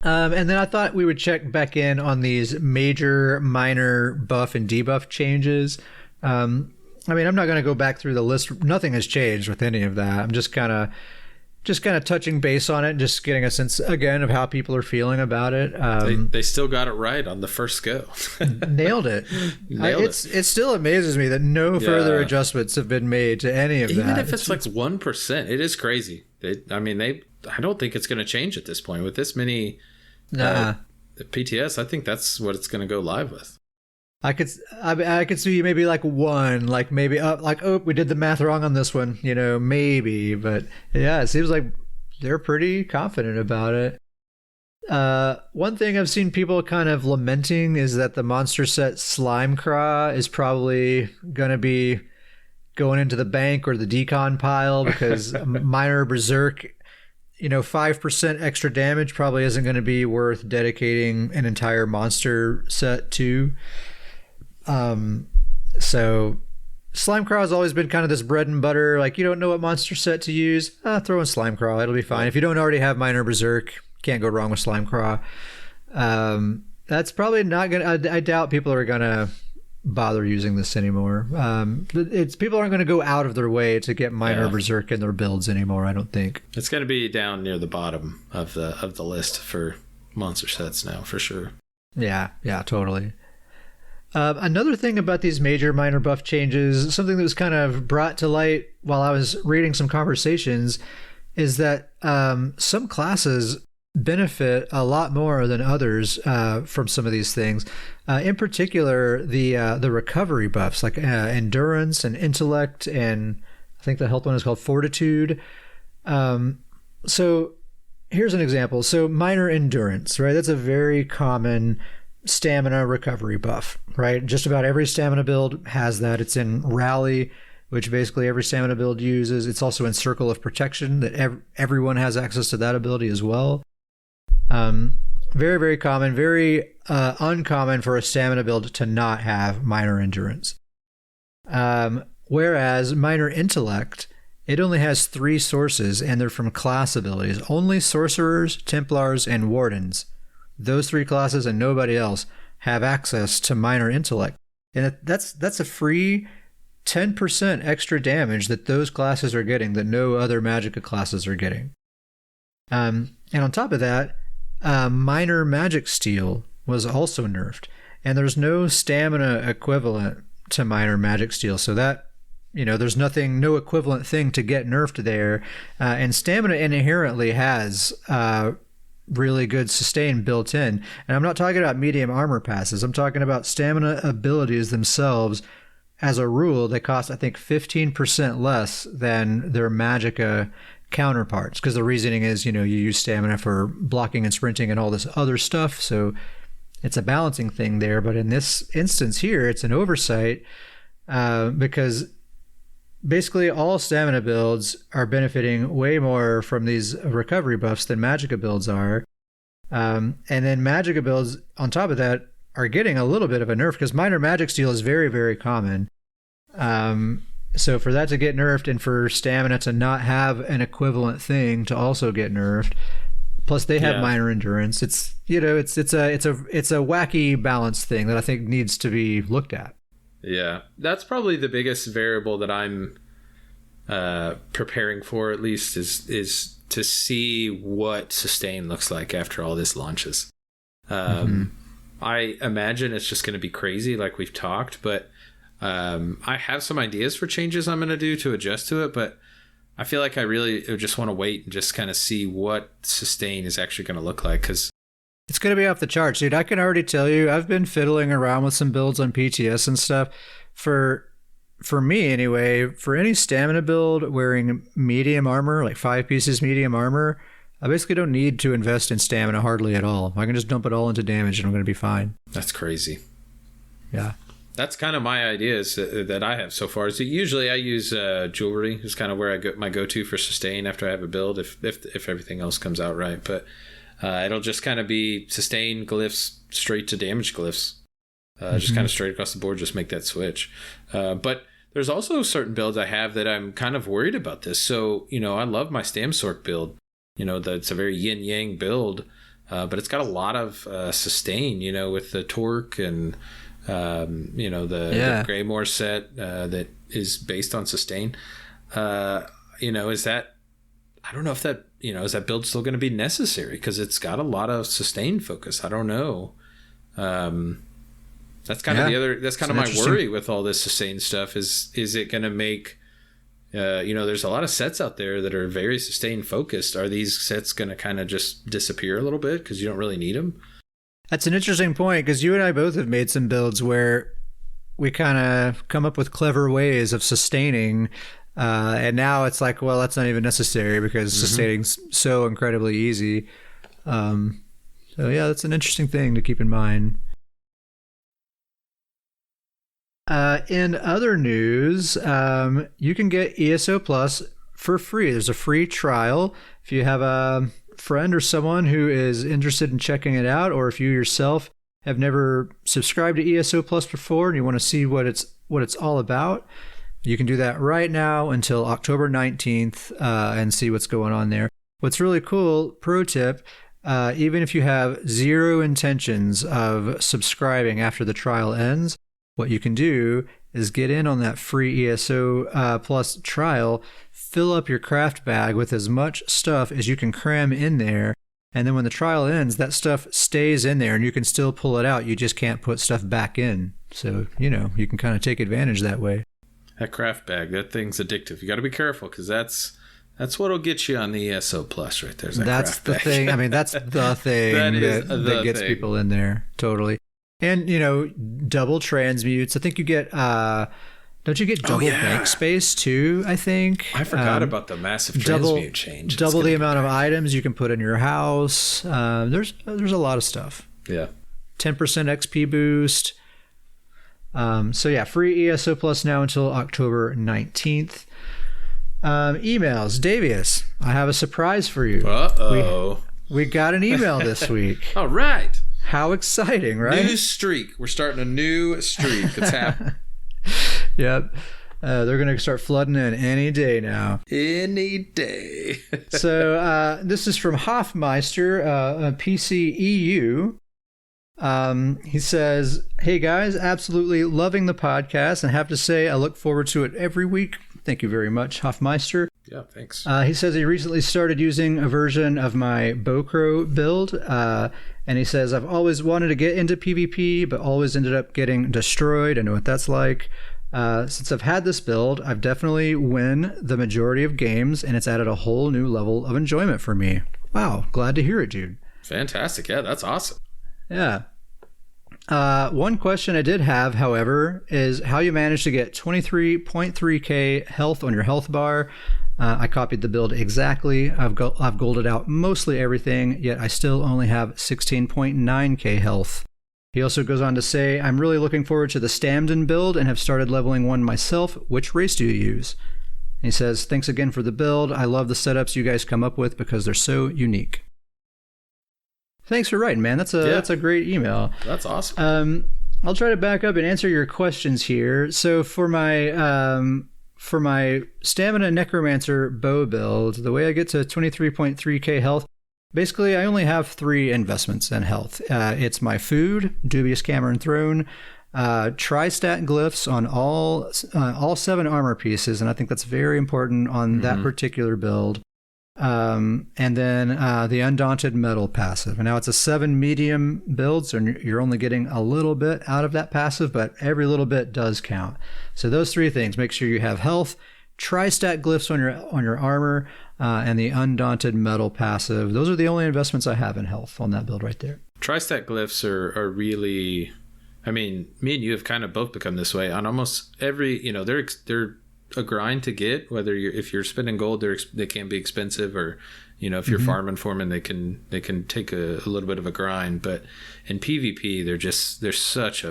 And then I thought we would check back in on these major, minor buff and debuff changes. I mean, I'm not going to go back through the list. Nothing has changed with any of that. I'm just kind of touching base on it, and just getting a sense again of how people are feeling about it. They still got it right on the first go. Nailed it. It still amazes me that no further adjustments have been made to any of that. Even if it's like 1%, it is crazy. I don't think it's going to change at this point with this many PTS. I think that's what it's going to go live with. I could see maybe like one, like maybe we did the math wrong on this one, maybe, but yeah, it seems like they're pretty confident about it. One thing I've seen people kind of lamenting is that the monster set Slimecraw is probably going to be going into the bank or the decon pile because minor berserk, 5% extra damage probably isn't going to be worth dedicating an entire monster set to. So Slimecraw has always been kind of this bread and butter, like you don't know what monster set to use, throw in Slimecraw, it'll be fine. If you don't already have minor berserk, can't go wrong with Slimecraw. That's probably not gonna, I doubt people are gonna bother using this anymore. People aren't going to go out of their way to get minor berserk in their builds anymore, I don't think. It's going to be down near the bottom of the list for monster sets now, for sure. Yeah, totally. Another thing about these major minor buff changes, something that was kind of brought to light while I was reading some conversations, is that some classes benefit a lot more than others from some of these things. In particular, the recovery buffs like endurance and intellect, and I think the health one is called fortitude. So here's an example. So minor endurance, right? That's a very common stamina recovery buff, right? Just about every stamina build has that. It's in Rally, which basically every stamina build uses. It's also in Circle of Protection, that everyone has access to that ability as well. Very, very common, very uncommon for a stamina build to not have minor endurance. Whereas minor intellect, it only has 3 sources, and they're from class abilities. Only sorcerers, templars, and wardens, those 3 classes and nobody else, have access to minor intellect. And that's a free 10% extra damage that those classes are getting that no other Magicka classes are getting. And on top of that, minor magic steel was also nerfed, and there's no stamina equivalent to minor magic steel, so that there's no equivalent thing to get nerfed there. And stamina inherently has really good sustain built in, and I'm not talking about medium armor passes. I'm talking about stamina abilities themselves. As a rule, they cost I think 15% less than their Magicka counterparts, because the reasoning is you use stamina for blocking and sprinting and all this other stuff, so it's a balancing thing there. But in this instance here, it's an oversight, because basically all stamina builds are benefiting way more from these recovery buffs than Magicka builds are, and then Magicka builds on top of that are getting a little bit of a nerf because minor magic steel is very, very common. So for that to get nerfed and for stamina to not have an equivalent thing to also get nerfed, plus they have minor endurance, it's it's a wacky balance thing that I think needs to be looked at. Yeah, that's probably the biggest variable that I'm preparing for, at least, is to see what sustain looks like after all this launches. I imagine it's just going to be crazy, like we've talked, but I have some ideas for changes I'm going to do to adjust to it, but I feel like I really just want to wait and just kind of see what sustain is actually going to look like, because It's going to be off the charts, dude. I can already tell you, I've been fiddling around with some builds on PTS and stuff. For me, anyway, for any stamina build wearing medium armor, like 5 pieces medium armor, I basically don't need to invest in stamina hardly at all. I can just dump it all into damage and I'm going to be fine. That's crazy. Yeah. That's kind of my ideas that I have so far. So usually I use jewelry. It's kind of where I go my go-to for sustain after I have a build, if everything else comes out right. But it'll just kind of be sustain glyphs straight to damage glyphs. Just kind of straight across the board, just make that switch. But there's also certain builds I have that I'm kind of worried about this. So, I love my StamSork build. That's a very yin-yang build, but it's got a lot of sustain, with the torque and... the Greymore set that is based on sustain. Is that, I don't know if that, is that build still going to be necessary? Because it's got a lot of sustain focus. I don't know. That's kind of that's kind of my worry with all this sustain stuff is it going to make, there's a lot of sets out there that are very sustain focused. Are these sets going to kind of just disappear a little bit because you don't really need them? That's an interesting point, because you and I both have made some builds where we kind of come up with clever ways of sustaining, and now it's like, well, that's not even necessary because sustaining's so incredibly easy. So yeah, that's an interesting thing to keep in mind. In other news, you can get ESO Plus for free. There's a free trial. If you have a friend or someone who is interested in checking it out, or if you yourself have never subscribed to ESO Plus before and you want to see what it's all about, you can do that right now until October 19th and see what's going on there. What's really cool, pro tip, even if you have zero intentions of subscribing after the trial ends, what you can do is get in on that free ESO Plus trial, fill up your craft bag with as much stuff as you can cram in there, and then when the trial ends, that stuff stays in there and you can still pull it out. You just can't put stuff back in. So, you can kind of take advantage that way. That craft bag, that thing's addictive. You got to be careful, because that's what'll get you on the ESO Plus right there. That's the thing. I mean, that's the thing that gets people in there. Totally. And, double transmutes. I think you get, don't you get double bank space too, I think? I forgot about the massive transmute change. Double the amount of items you can put in your house. There's a lot of stuff. Yeah. 10% XP boost. So yeah, free ESO Plus now until October 19th. Emails. Davius, I have a surprise for you. Uh-oh. We got an email this week. All right. How exciting, right? New streak. We're starting a new streak. It's happening. Yep. They're going to start flooding in any day now. Any day. So this is from Hoffmeister, PCEU. He says, "Hey guys, absolutely loving the podcast and have to say I look forward to it every week." Thank you very much, Hoffmeister. Yeah, thanks. He says he recently started using a version of my Bowcrow build, and he says, "I've always wanted to get into PvP, but always ended up getting destroyed. I know what that's like. Since I've had this build, I've definitely win the majority of games, and it's added a whole new level of enjoyment for me." Wow, glad to hear it, dude. Fantastic. Yeah, that's awesome. Yeah. One question I did have, however, is how you managed to get 23.3k health on your health bar. I copied the build exactly. I've golded out mostly everything, yet I still only have 16.9k health. He also goes on to say, "I'm really looking forward to the Stamden build and have started leveling one myself. Which race do you use?" And he says, "Thanks again for the build. I love the setups you guys come up with because they're so unique." Thanks for writing, man. That's a great email. That's awesome. I'll try to back up and answer your questions here. So for my Stamina Necromancer bow build, the way I get to 23.3k health, basically I only have 3 investments in health. It's my food, Dubious Cameron Throne, tri-stat glyphs on all 7 armor pieces, and I think that's very important on that particular build. And then the Undaunted Metal passive. And now it's a 7 medium build, so you're only getting a little bit out of that passive, but every little bit does count. So those 3 things: make sure you have health, tri-stat glyphs on your armor, and the Undaunted Metal passive. Those are the only investments I have in health on that build right there. Tri-stat glyphs are really, I mean, me and you have kind of both become this way on almost every, they're a grind to get, whether if you're spending gold, they can be expensive, or, if you're farming for them, and they can take a little bit of a grind. But in PvP, they're such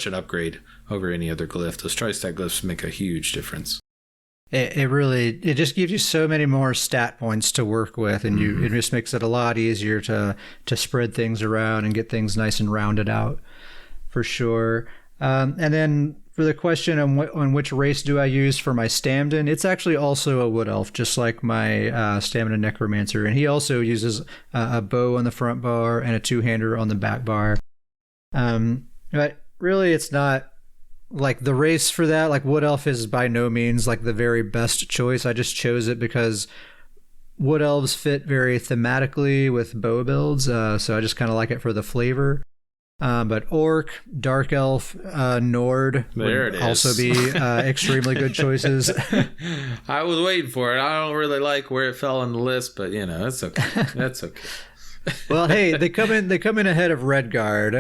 an upgrade over any other glyph. Those tri-stat glyphs make a huge difference. It just gives you so many more stat points to work with, and it just makes it a lot easier to spread things around and get things nice and rounded out, for sure. And then for the question on which race do I use for my StamDen, it's actually also a Wood Elf, just like my Stamina Necromancer, and he also uses a bow on the front bar and a two-hander on the back bar. But really, it's not like the race for that. Like, Wood Elf is by no means like the very best choice. I just chose it because Wood Elves fit very thematically with bow builds, so I just kind of like it for the flavor. But Orc, Dark Elf, Nord would also be extremely good choices. I was waiting for it. I don't really like where it fell on the list, but that's okay. That's okay. Well, hey, they come in ahead of Redguard.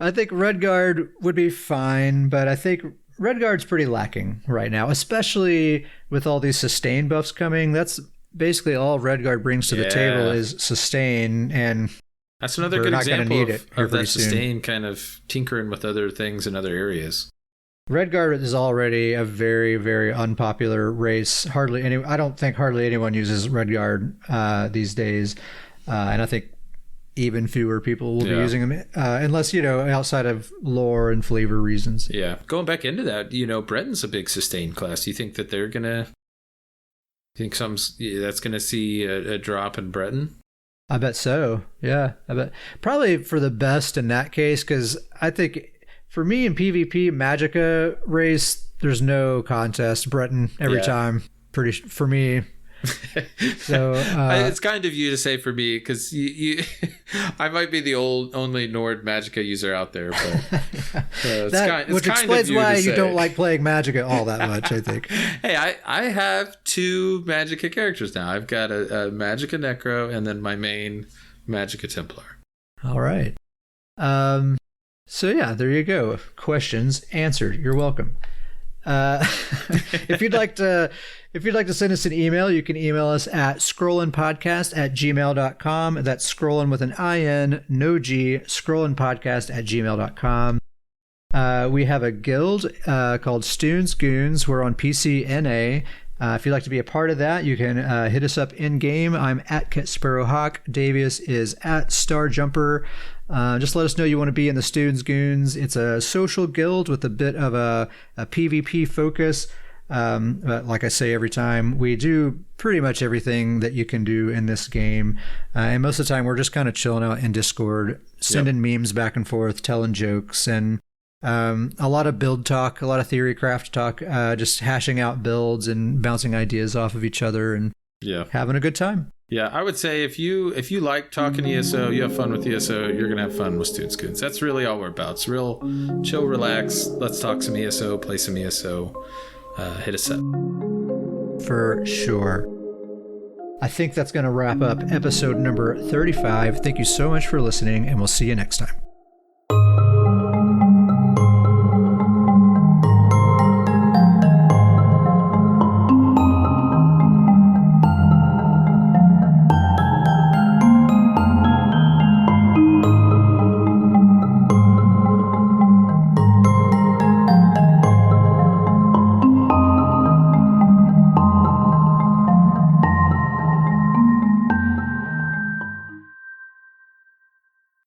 I think Redguard would be fine, but I think Redguard's pretty lacking right now, especially with all these sustain buffs coming. That's basically all Redguard brings to the table is sustain, and that's another good example of that sustain kind of tinkering with other things in other areas. Redguard is already a very, very unpopular race. I don't think hardly anyone uses Redguard these days. And I think even fewer people will be using them, unless, outside of lore and flavor reasons. Yeah. Going back into that, Breton's a big sustain class. Do you think that they're going to... that's going to see a drop in Breton? I bet so. Yeah. I bet. Probably for the best in that case, because I think for me in PvP, Magicka race, there's no contest. Breton every time. For me... So it's kind of you to say for me, because you I might be the only Nord Magicka user out there, but which explains why you don't like playing Magicka all that much, I think. Hey, I have 2 Magicka characters now. I've got a Magicka Necro and then my main Magicka Templar. All right. So yeah, there you go. Questions answered. You're welcome. If you'd like to send us an email, you can email us at scrollinpodcast@gmail.com. That's scrollin with an IN, no G, scrollinpodcast@gmail.com. We have a guild called Stoon's Goons. We're on PCNA. If you'd like to be a part of that, you can hit us up in game. I'm at Ket Sparrowhawk. Davius is at Starjumper. Just let us know you want to be in the Stoon's Goons. It's a social guild with a bit of a PvP focus. But like I say every time, we do pretty much everything that you can do in this game. And most of the time, we're just kind of chilling out in Discord, sending memes back and forth, telling jokes, and a lot of build talk, a lot of theory craft talk, just hashing out builds and bouncing ideas off of each other and having a good time. Yeah, I would say if you like talking ESO, you have fun with ESO, you're going to have fun with Stoon's Goons. That's really all we're about. It's real chill, relax. Let's talk some ESO, play some ESO. Hit us up. For sure. I think that's going to wrap up episode number 35. Thank you so much for listening, and we'll see you next time.